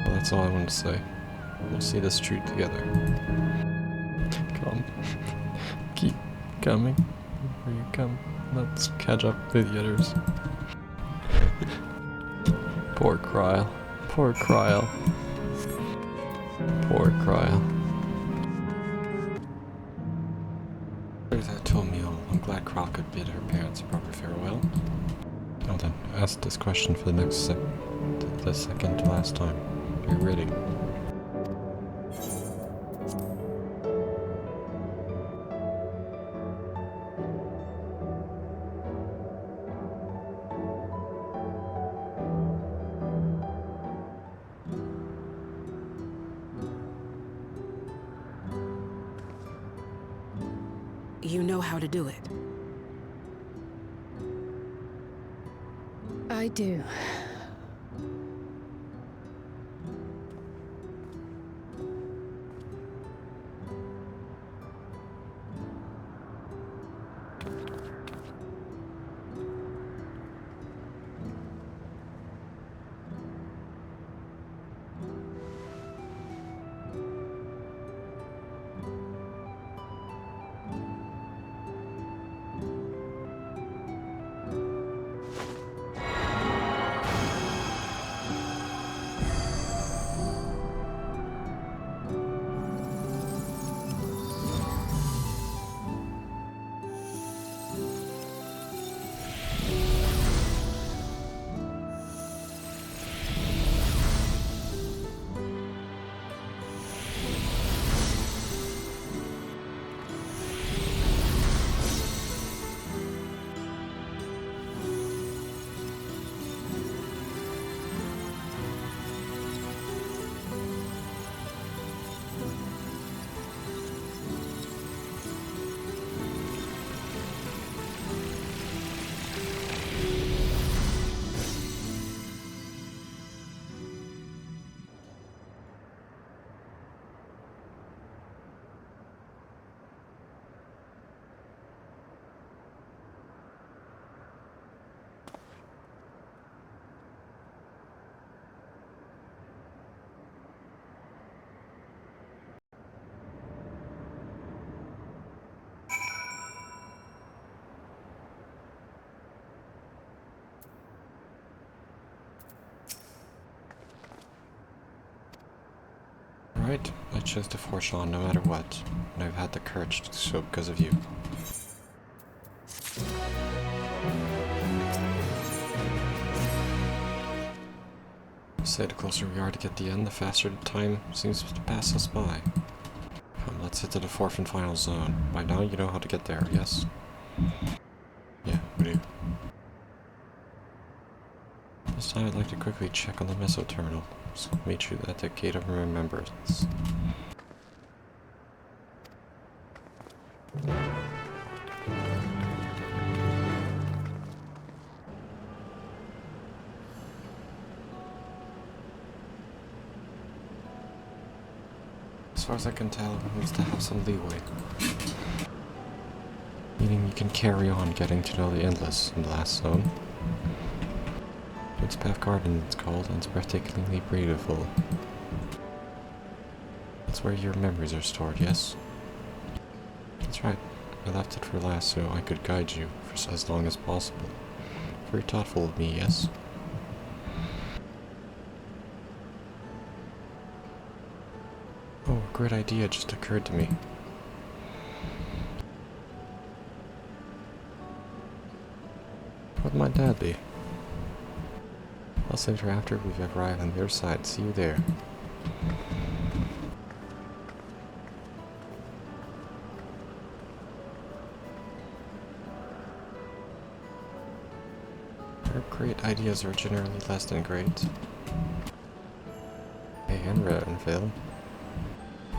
Well, that's all I wanted to say. We'll see this truth together. Come. Keep coming. Here you come. Let's catch up with the others. Poor Kryl. Poor Kryl. Poor Kryl. That told me all. I'm glad Kryl could bid her parents a proper farewell. Now then, ask this question for the second to last time. Are you ready? You know how to do it. I do. Right, I chose to forge on no matter what, and I've had the courage to do so because of you. You say the closer we are to get the end, the faster the time seems to pass us by. Come, let's head to the fourth and final zone. By now you know how to get there, yes? Yeah, we do. This time I'd like to quickly check on the missile terminal, so I'll meet you at the Gate of Remembrance. As far as I can tell, it needs to have some leeway. Meaning you can carry on getting to know the Endless in the last zone. It's Path Garden, it's called, and it's breathtakingly beautiful. That's where your memories are stored, yes? That's right. I left it for last so I could guide you for as long as possible. Very thoughtful of me, yes? Oh, a great idea just occurred to me. What might that be? I'll save her after we've arrived on the other side. See you there. Our great ideas are generally less than great. Hey, Henry and Phil.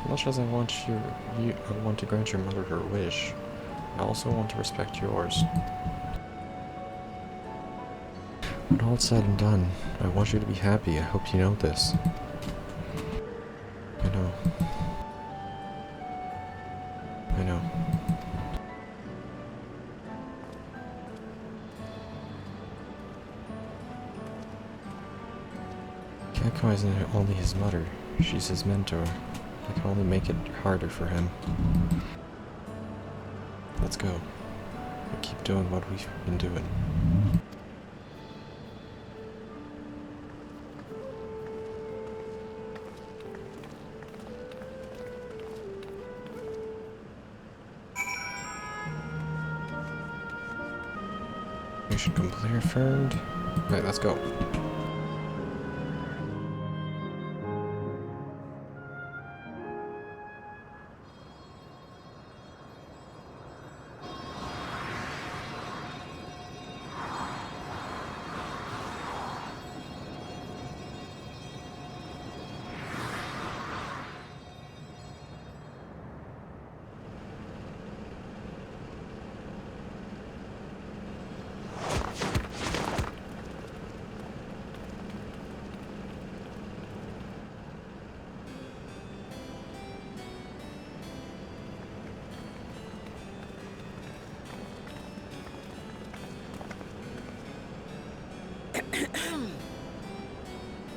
Much as I want I want to grant your mother her wish, I also want to respect yours. When all is said and done, I want you to be happy. I hope you know this. I know. I know. Cactuar isn't only his mother, she's his mentor. I can only make it harder for him. Let's go. And keep doing what we've been doing. Mission confirmed. Right, let's go.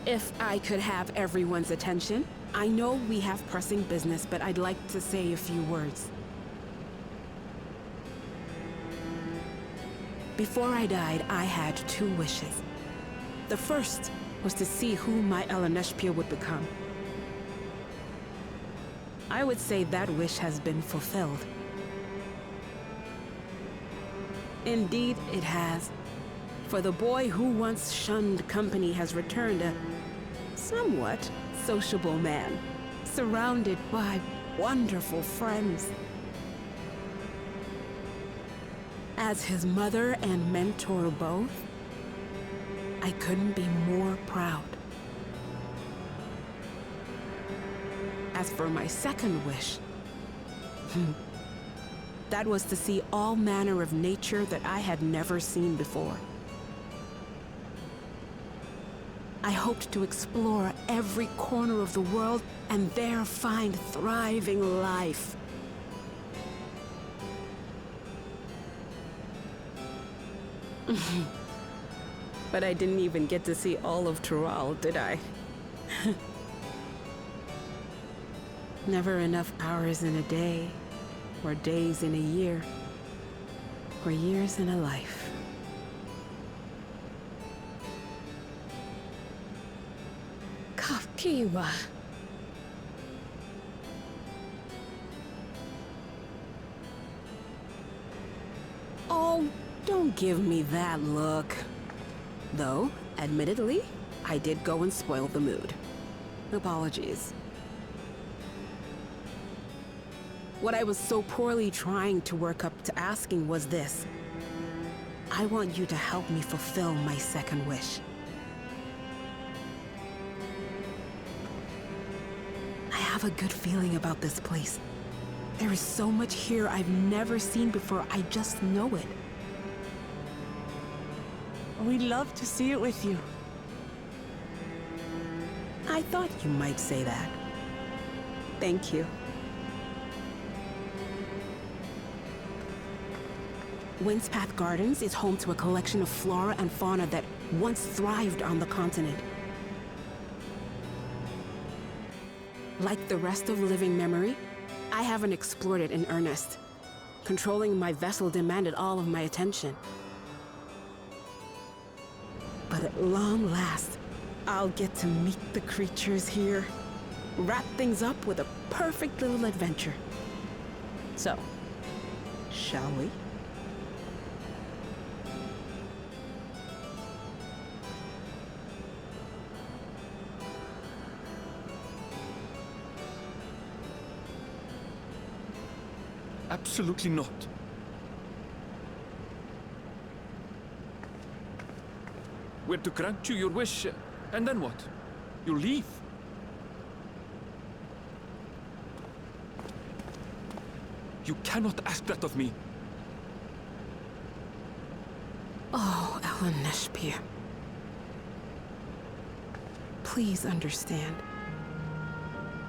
If I could have everyone's attention, I know we have pressing business, but I'd like to say a few words. Before I died, I had 2 wishes. The first was to see who my Eleneshpia would become. I would say that wish has been fulfilled. Indeed, it has. For the boy who once shunned company has returned a somewhat sociable man, surrounded by wonderful friends. As his mother and mentor both, I couldn't be more proud. As for my second wish, that was to see all manner of nature that I had never seen before. I hoped to explore every corner of the world and there find thriving life. But I didn't even get to see all of Tural, did I? Never enough hours in a day, or days in a year, or years in a life. Cactuar. Don't give me that look. Though, admittedly, I did go and spoil the mood. Apologies. What I was so poorly trying to work up to asking was this. I want you to help me fulfill my second wish. I have a good feeling about this place. There is so much here I've never seen before, I just know it. We'd love to see it with you. I thought you might say that. Thank you. Windspath Gardens is home to a collection of flora and fauna that once thrived on the continent. Like the rest of living memory, I haven't explored it in earnest. Controlling my vessel demanded all of my attention. But at long last, I'll get to meet the creatures here. Wrap things up with a perfect little adventure. So, shall we? Absolutely not. We're to grant you your wish, and then what? You leave? You cannot ask that of me. Oh, Ellen Neshpir. Please understand.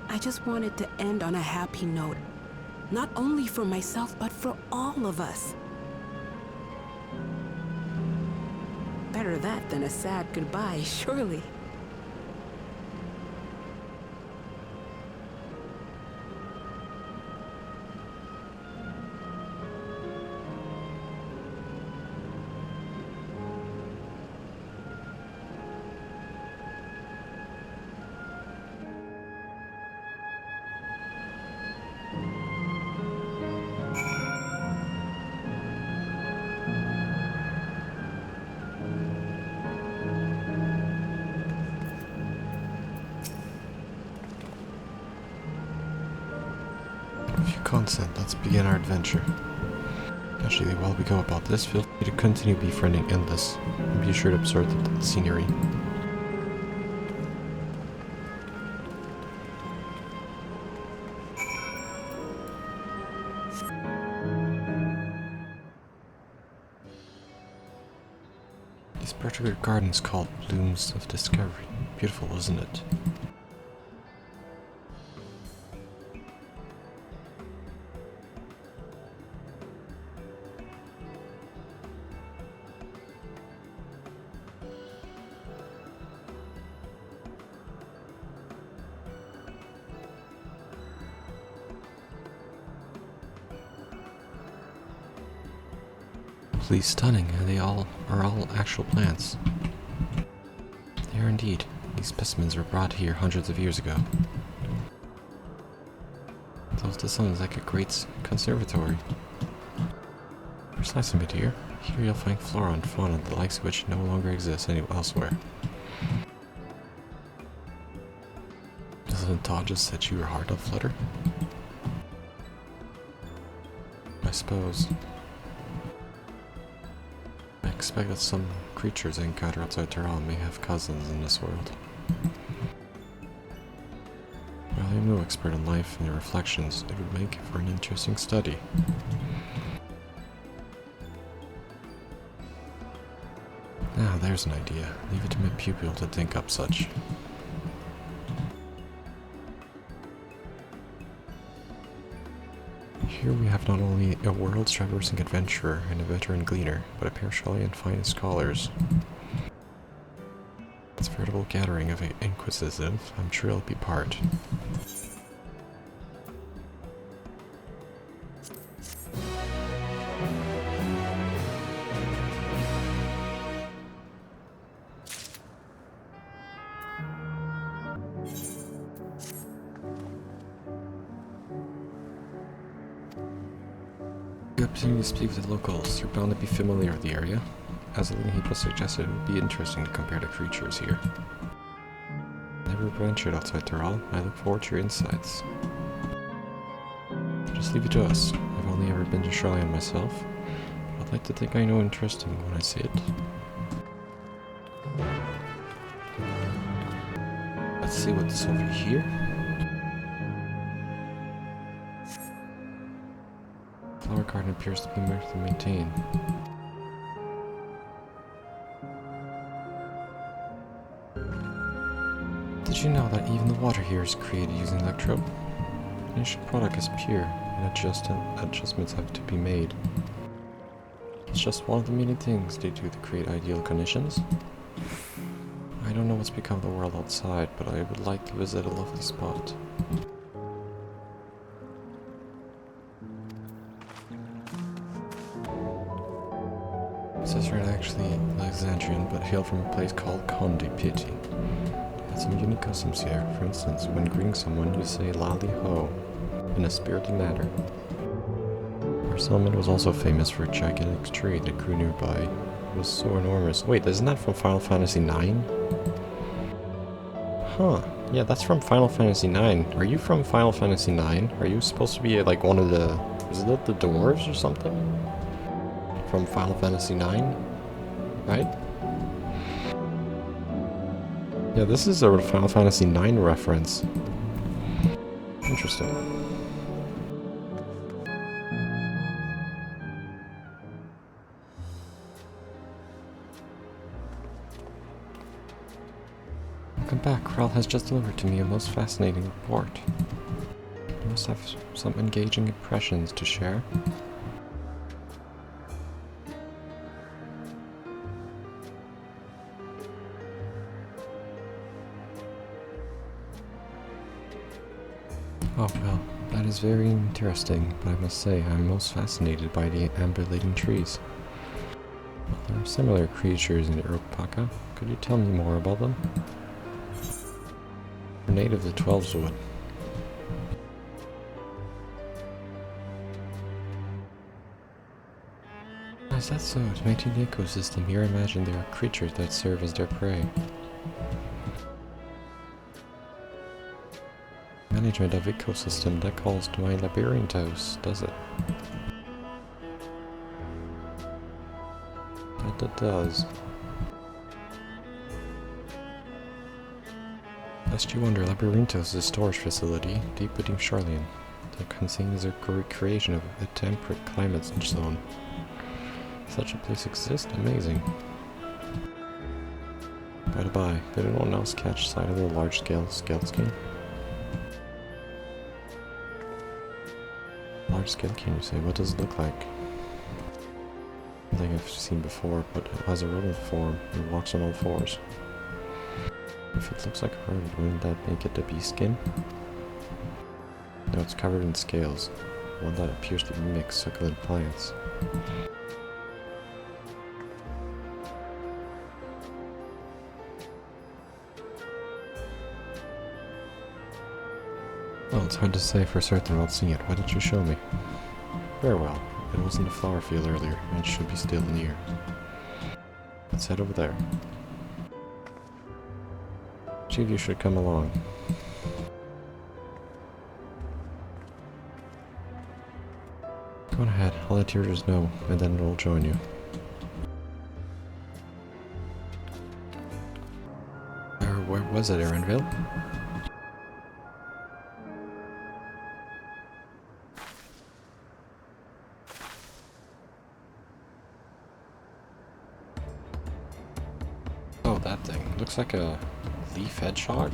I just wanted to end on a happy note. Not only for myself, but for all of us. Better that than a sad goodbye, surely. If you consent, let's begin our adventure. Actually, while we go about this, feel free to continue befriending Endless, and be sure to observe the scenery. This particular garden is called Blooms of Discovery. Beautiful, isn't it? Absolutely stunning, and they are all actual plants. They are indeed. These specimens were brought here hundreds of years ago. So this sounds like a great conservatory. Precisely, my dear. Here you'll find flora and fauna, the likes of which no longer exist anywhere elsewhere. Doesn't Todd just set your heart aflutter? I suppose. I expect that some creatures I encounter outside Tehran may have cousins in this world. While I am no expert in life and their reflections, it would make for an interesting study. Now, there's an idea. Leave it to my pupil to think up such. Here we have not only a world-traversing adventurer and a veteran gleaner, but a pair surely and fine scholars. It's a veritable gathering of inquisitive. I'm sure I'll be part. Continuing to speak with the locals, you're bound to be familiar with the area. As Hippo suggested, it would be interesting to compare the creatures here. Never ventured outside Tural. I look forward to your insights. Just leave it to us. I've only ever been to Shrine myself. I'd like to think I know interesting when I see it. Let's see what's over here. Flower garden appears to be mostly maintained. Did you know that even the water here is created using electrode? The finished product is pure, and adjustments have to be made. It's just one of the many things they do to create ideal conditions. I don't know what's become of the world outside, but I would like to visit a lovely spot. Sisters are actually Alexandrian, but hail from a place called Conde Pity. Some unique customs here. For instance, when greeting someone, you say "Lali Ho" in a spirited manner. Our settlement was also famous for a gigantic tree that grew nearby. It was so enormous. Wait, isn't that from Final Fantasy IX? Huh. Yeah, that's from Final Fantasy IX. Are you from Final Fantasy IX? Are you supposed to be like one of the... is it the dwarves or something? From Final Fantasy IX? Right? Yeah, this is a Final Fantasy IX reference. Interesting. Welcome back. Krell has just delivered to me a most fascinating report. You must have some engaging impressions to share. Oh well, that is very interesting, but I must say I'm most fascinated by the ambulating trees. Well, there are similar creatures in Urupaka. Could you tell me more about them? They're native to 12's Wood. Is that so? To maintain the ecosystem here, I imagine there are creatures that serve as their prey. Management of ecosystem, that calls to my labyrinthos, does it? That it does. Lest you wonder, Labyrinthos is a storage facility deep beneath Charlian that contains a creation of a temperate climate zone. Such a place exists? Amazing. By the by, did anyone else catch sight of the large-scale skin? Large scale, can you say? What does it look like? Something I've seen before, but it has a rodent form and walks on all fours. If it looks like a rodent, wouldn't that make it a beast skin? No, it's covered in scales. One that appears to mimic succulent plants. Well, it's hard to say for certain without seeing it. Why didn't you show me? Very well. It was in the flower field earlier, and it should be still near. Let's head over there. Each of you should come along. Go on ahead. I'll let yours know, and then we'll join you. Where was it, Erenville? Oh, that thing. Looks like a leaf hedgehog.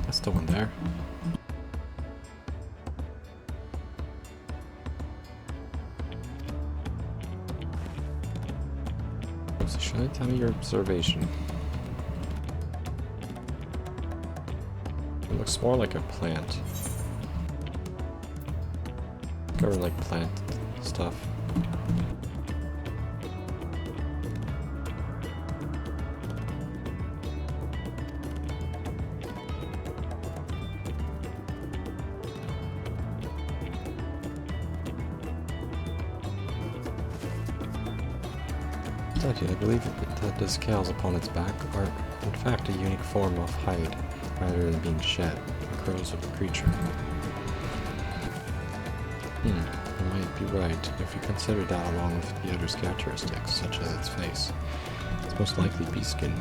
That's the one there. So should I tell me your observation? It looks more like a plant. Covered like plant stuff. Indeed, I believe that the scales upon its back are in fact a unique form of hide, rather than being shed, the crows of the creature. You might be right. If you consider that along with the other characteristics, such as its face, it's most likely beast skin.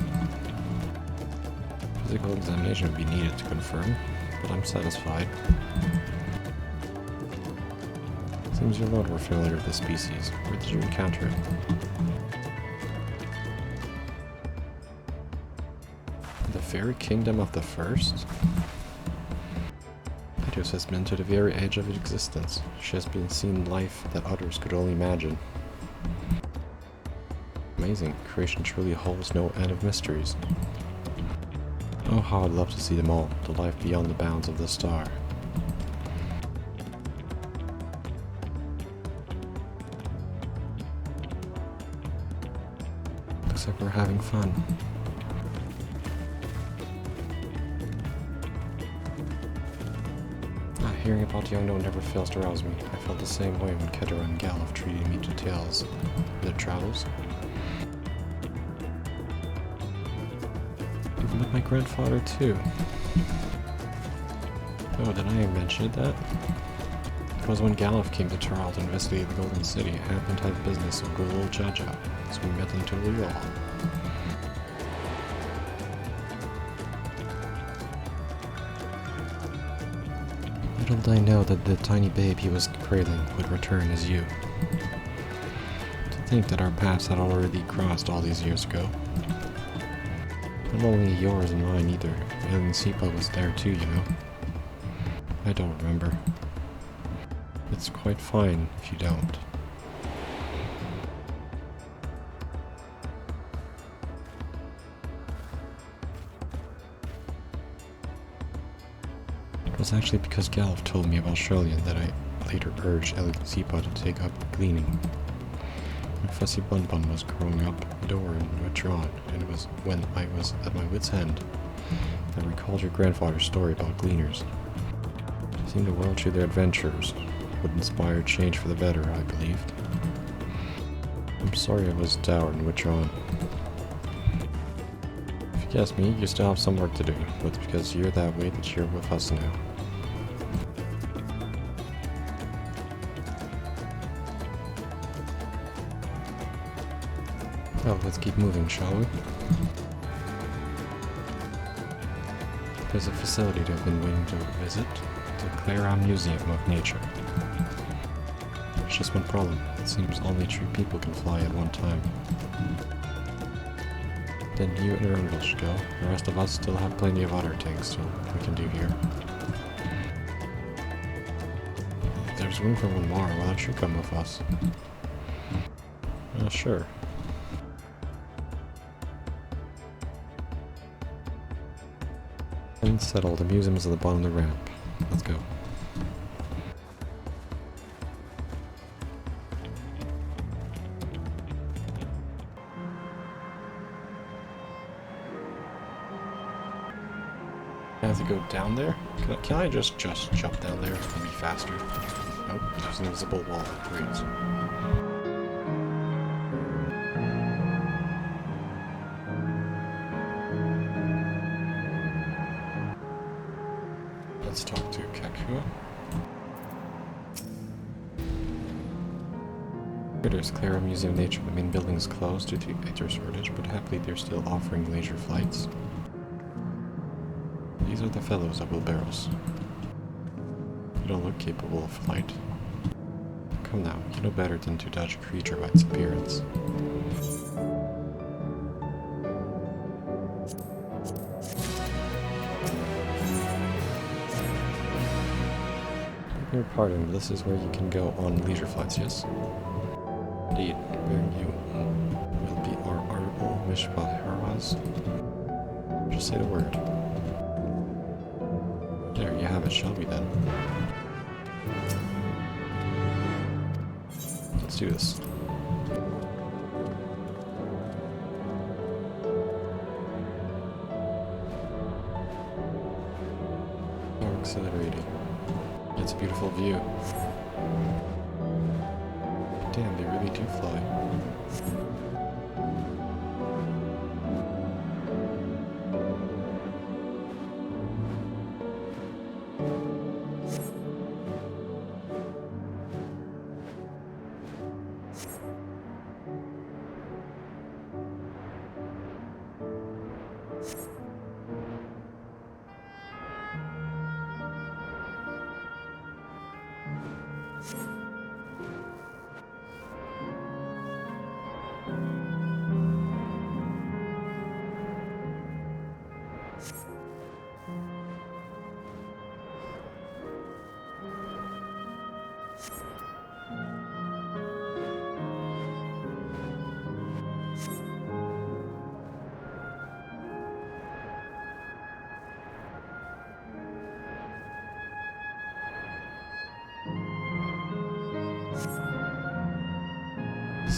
Physical examination would be needed to confirm, but I'm satisfied. Seems your lord were familiar with the species. Where did you encounter it? The very kingdom of the first? Aether has been to the very edge of existence. She has been seen life that others could only imagine. Amazing. Creation truly holds no end of mysteries. Oh, how I'd love to see them all. The life beyond the bounds of the star. Looks like we're having fun. Hearing about the unknown never fails to rouse me. I felt the same way when Cactuar and Galuf treated me to tales of their travels. You've met my grandfather too. Oh, did I mention that? It was when Galuf came to Tarl to investigate the Golden City. I happened to have business with good old Jaja, so we met in Tolio. Little did I know that the tiny babe he was cradling would return as you. To think that our paths had already crossed all these years ago. Not only yours and mine either. Alien Sipa was there too, you know. I don't remember. It's quite fine if you don't. It was actually because Galuf told me about Sholian that I later urged Sipa to take up gleaning. When Fussy Bun Bun was growing up, Doran withdrawn, and it was when I was at my wit's end that I recalled your grandfather's story about gleaners. It seemed the world through their adventures would inspire change for the better, I believed. I'm sorry I was dour and withdrawn. If you guess me, you still have some work to do, but it's because you're that way that you're with us now. Well, let's keep moving, shall we? There's a facility that I've been waiting to visit, the Cactuar Museum of Nature. There's just one problem. It seems only 3 people can fly at one time. Then you and Arundel should go. The rest of us still have plenty of other things we can do here. If there's room for one more, why don't you come with us? Sure. And settle, the museum is at the bottom of the ramp. Let's go. I have to go down there? Can I just jump down there? It's gonna be faster. Nope, there's an invisible wall. Great. Let's talk to Cactuar. There's Cactuar Museum of Nature. The main building is closed due to Aether shortage, but happily they're still offering leisure flights. These are the fellows at wheelbarrows. You don't look capable of flight. Come now, you know better than to judge a creature by its appearance. Your pardon, but this is where you can go on leisure flights, yes? Indeed, bearing you will be our Honorable Mishpah Haraz. Just say the word. There you have it, shall we then? Let's do this. How exhilarating. It's a beautiful view. Damn, they really do fly.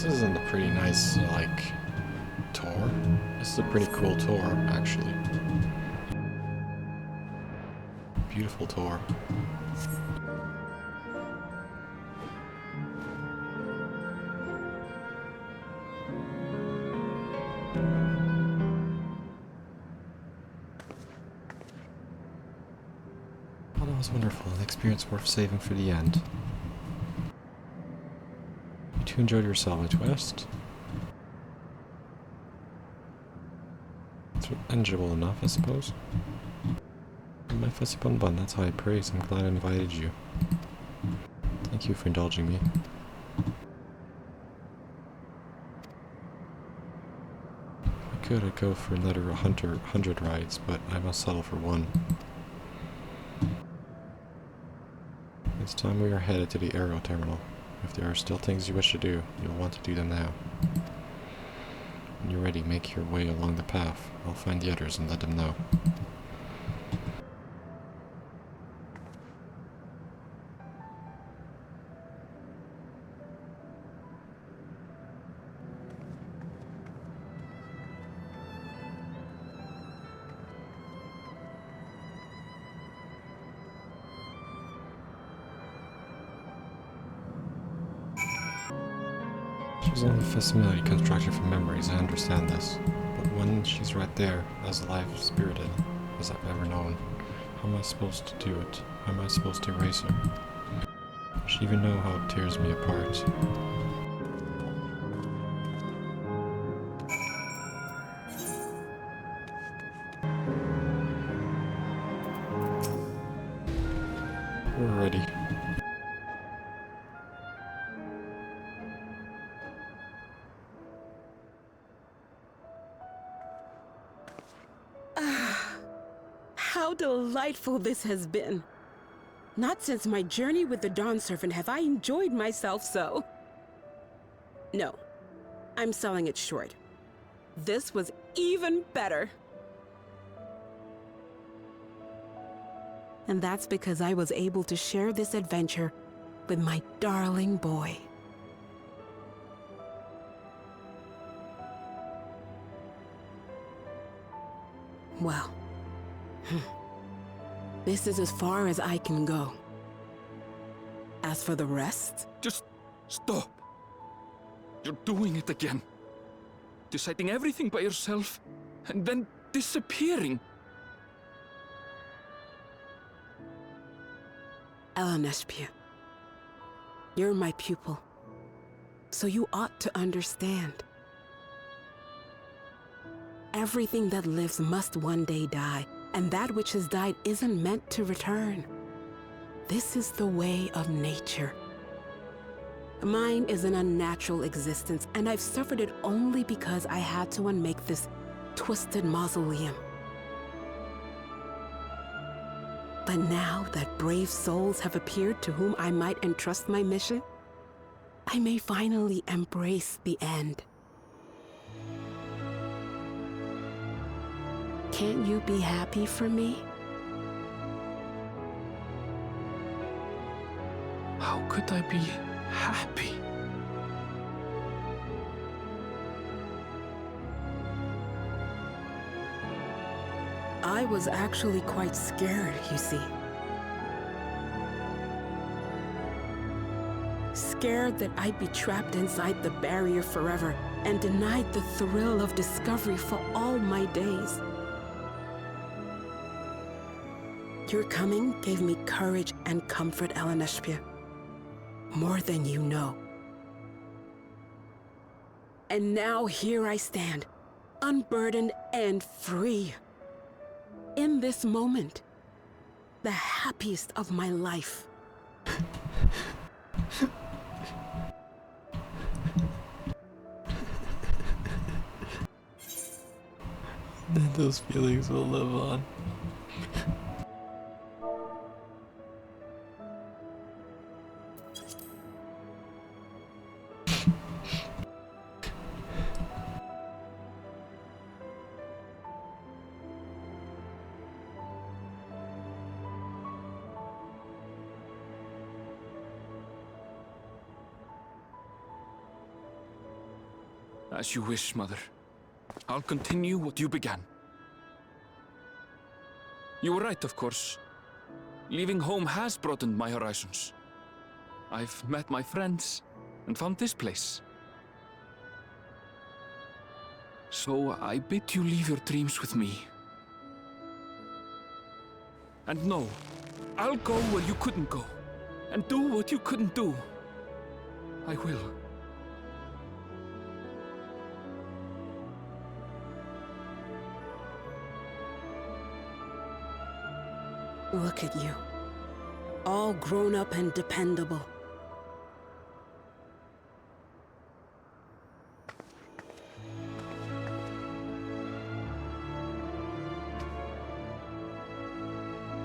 This isn't a pretty nice, like, tour. This is a pretty cool tour, actually. Beautiful tour. Well, that was wonderful. An experience worth saving for the end. You two enjoyed your salvage quest. It's enjoyable enough, I suppose. My fussy bun bun, that's high praise. I'm glad I invited you. Thank you for indulging me. If I could, I'd go for another 100 rides, but I must settle for one. It's time we are headed to the aero terminal. If there are still things you wish to do, you'll want to do them now. When you're ready, make your way along the path. I'll find the others and let them know. She's only a facsimile constructed from memories, I understand this. But when she's right there, as alive-spirited as I've ever known, how am I supposed to do it? How am I supposed to erase her? Does she even know how it tears me apart? We're ready. How delightful this has been. Not since my journey with the Dawn Servant have I enjoyed myself so. No, I'm selling it short. This was even better. And that's because I was able to share this adventure with my darling boy. Well, this is as far as I can go. As for the rest... Just stop. You're doing it again. Deciding everything by yourself, and then disappearing. Elenespia, you're my pupil, so you ought to understand. Everything that lives must one day die, and that which has died isn't meant to return. This is the way of nature. Mine is an unnatural existence, and I've suffered it only because I had to unmake this twisted mausoleum. But now that brave souls have appeared to whom I might entrust my mission, I may finally embrace the end. Can't you be happy for me? How could I be happy? I was actually quite scared, you see. Scared that I'd be trapped inside the barrier forever and denied the thrill of discovery for all my days. Your coming gave me courage and comfort, Elenespia. More than you know. And now here I stand, unburdened and free. In this moment, the happiest of my life. Then those feelings will live on. As you wish, Mother. I'll continue what you began. You were right, of course. Leaving home has broadened my horizons. I've met my friends and found this place. So I bid you leave your dreams with me. And no, I'll go where you couldn't go, and do what you couldn't do. I will. Look at you. All grown up and dependable.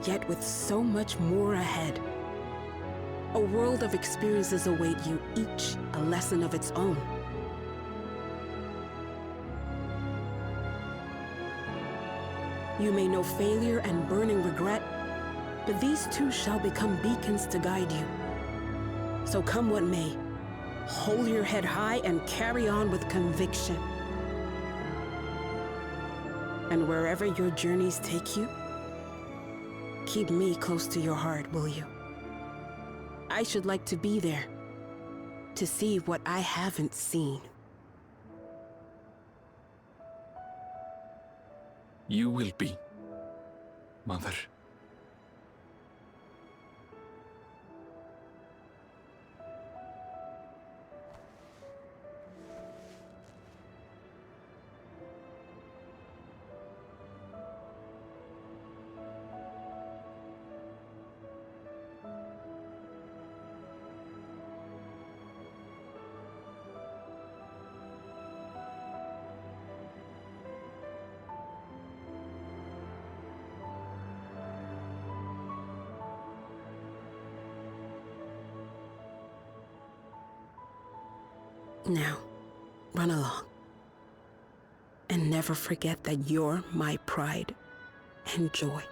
Yet with so much more ahead. A world of experiences await you, each a lesson of its own. You may know failure and burning regret, but these too shall become beacons to guide you. So come what may, hold your head high and carry on with conviction. And wherever your journeys take you, keep me close to your heart, will you? I should like to be there, to see what I haven't seen. You will be, Mother. Now, run along. And never forget that you're my pride and joy.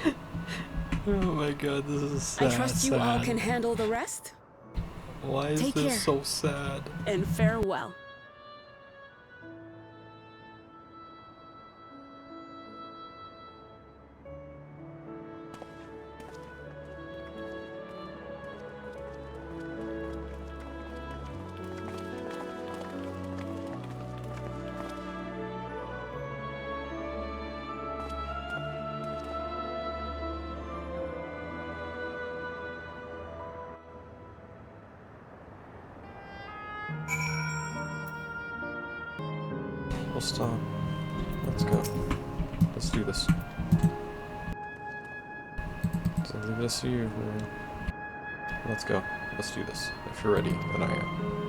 Oh my god, this is sad. I trust you all can handle the rest. Why is Take this care. so sad? And farewell. We'll stop. Let's go. Let's do this. So leave this to you. Let's go. Let's do this. If you're ready, then I am.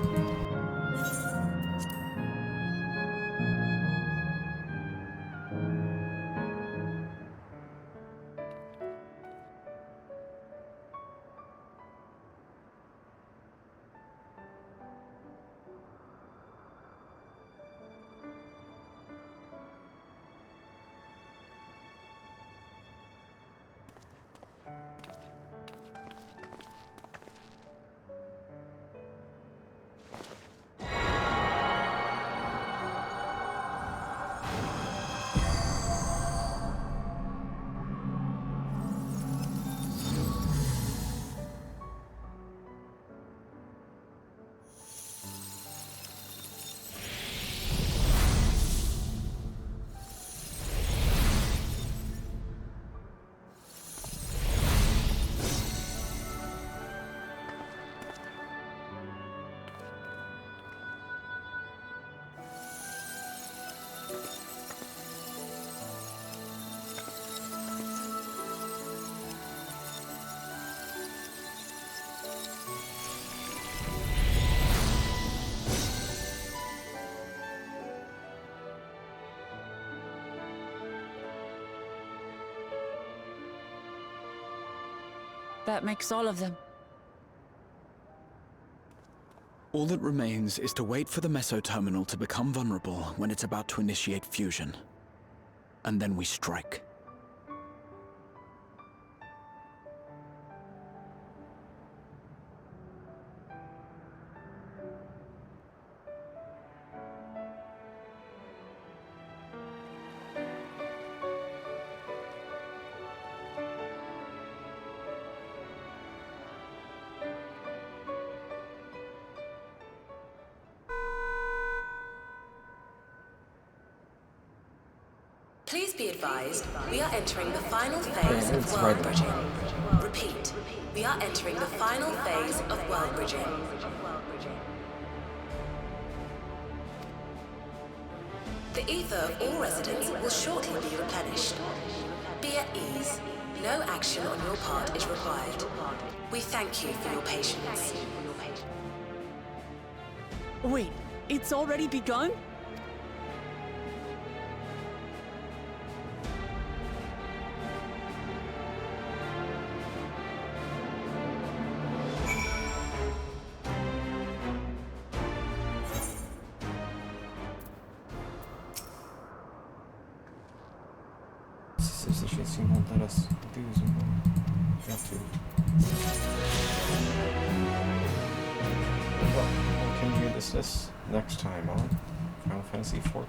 That makes all of them. All that remains is to wait for the meso terminal to become vulnerable when it's about to initiate fusion. And then we strike. Please be advised, we are entering the final phase of world bridging. Repeat, we are entering the final phase of world bridging. The ether of all residents will shortly be replenished. Be at ease. No action on your part is required. We thank you for your patience. Wait, it's already begun? This situation won't let us do as we have to. Well, we'll continue this next time on Final Fantasy XIV.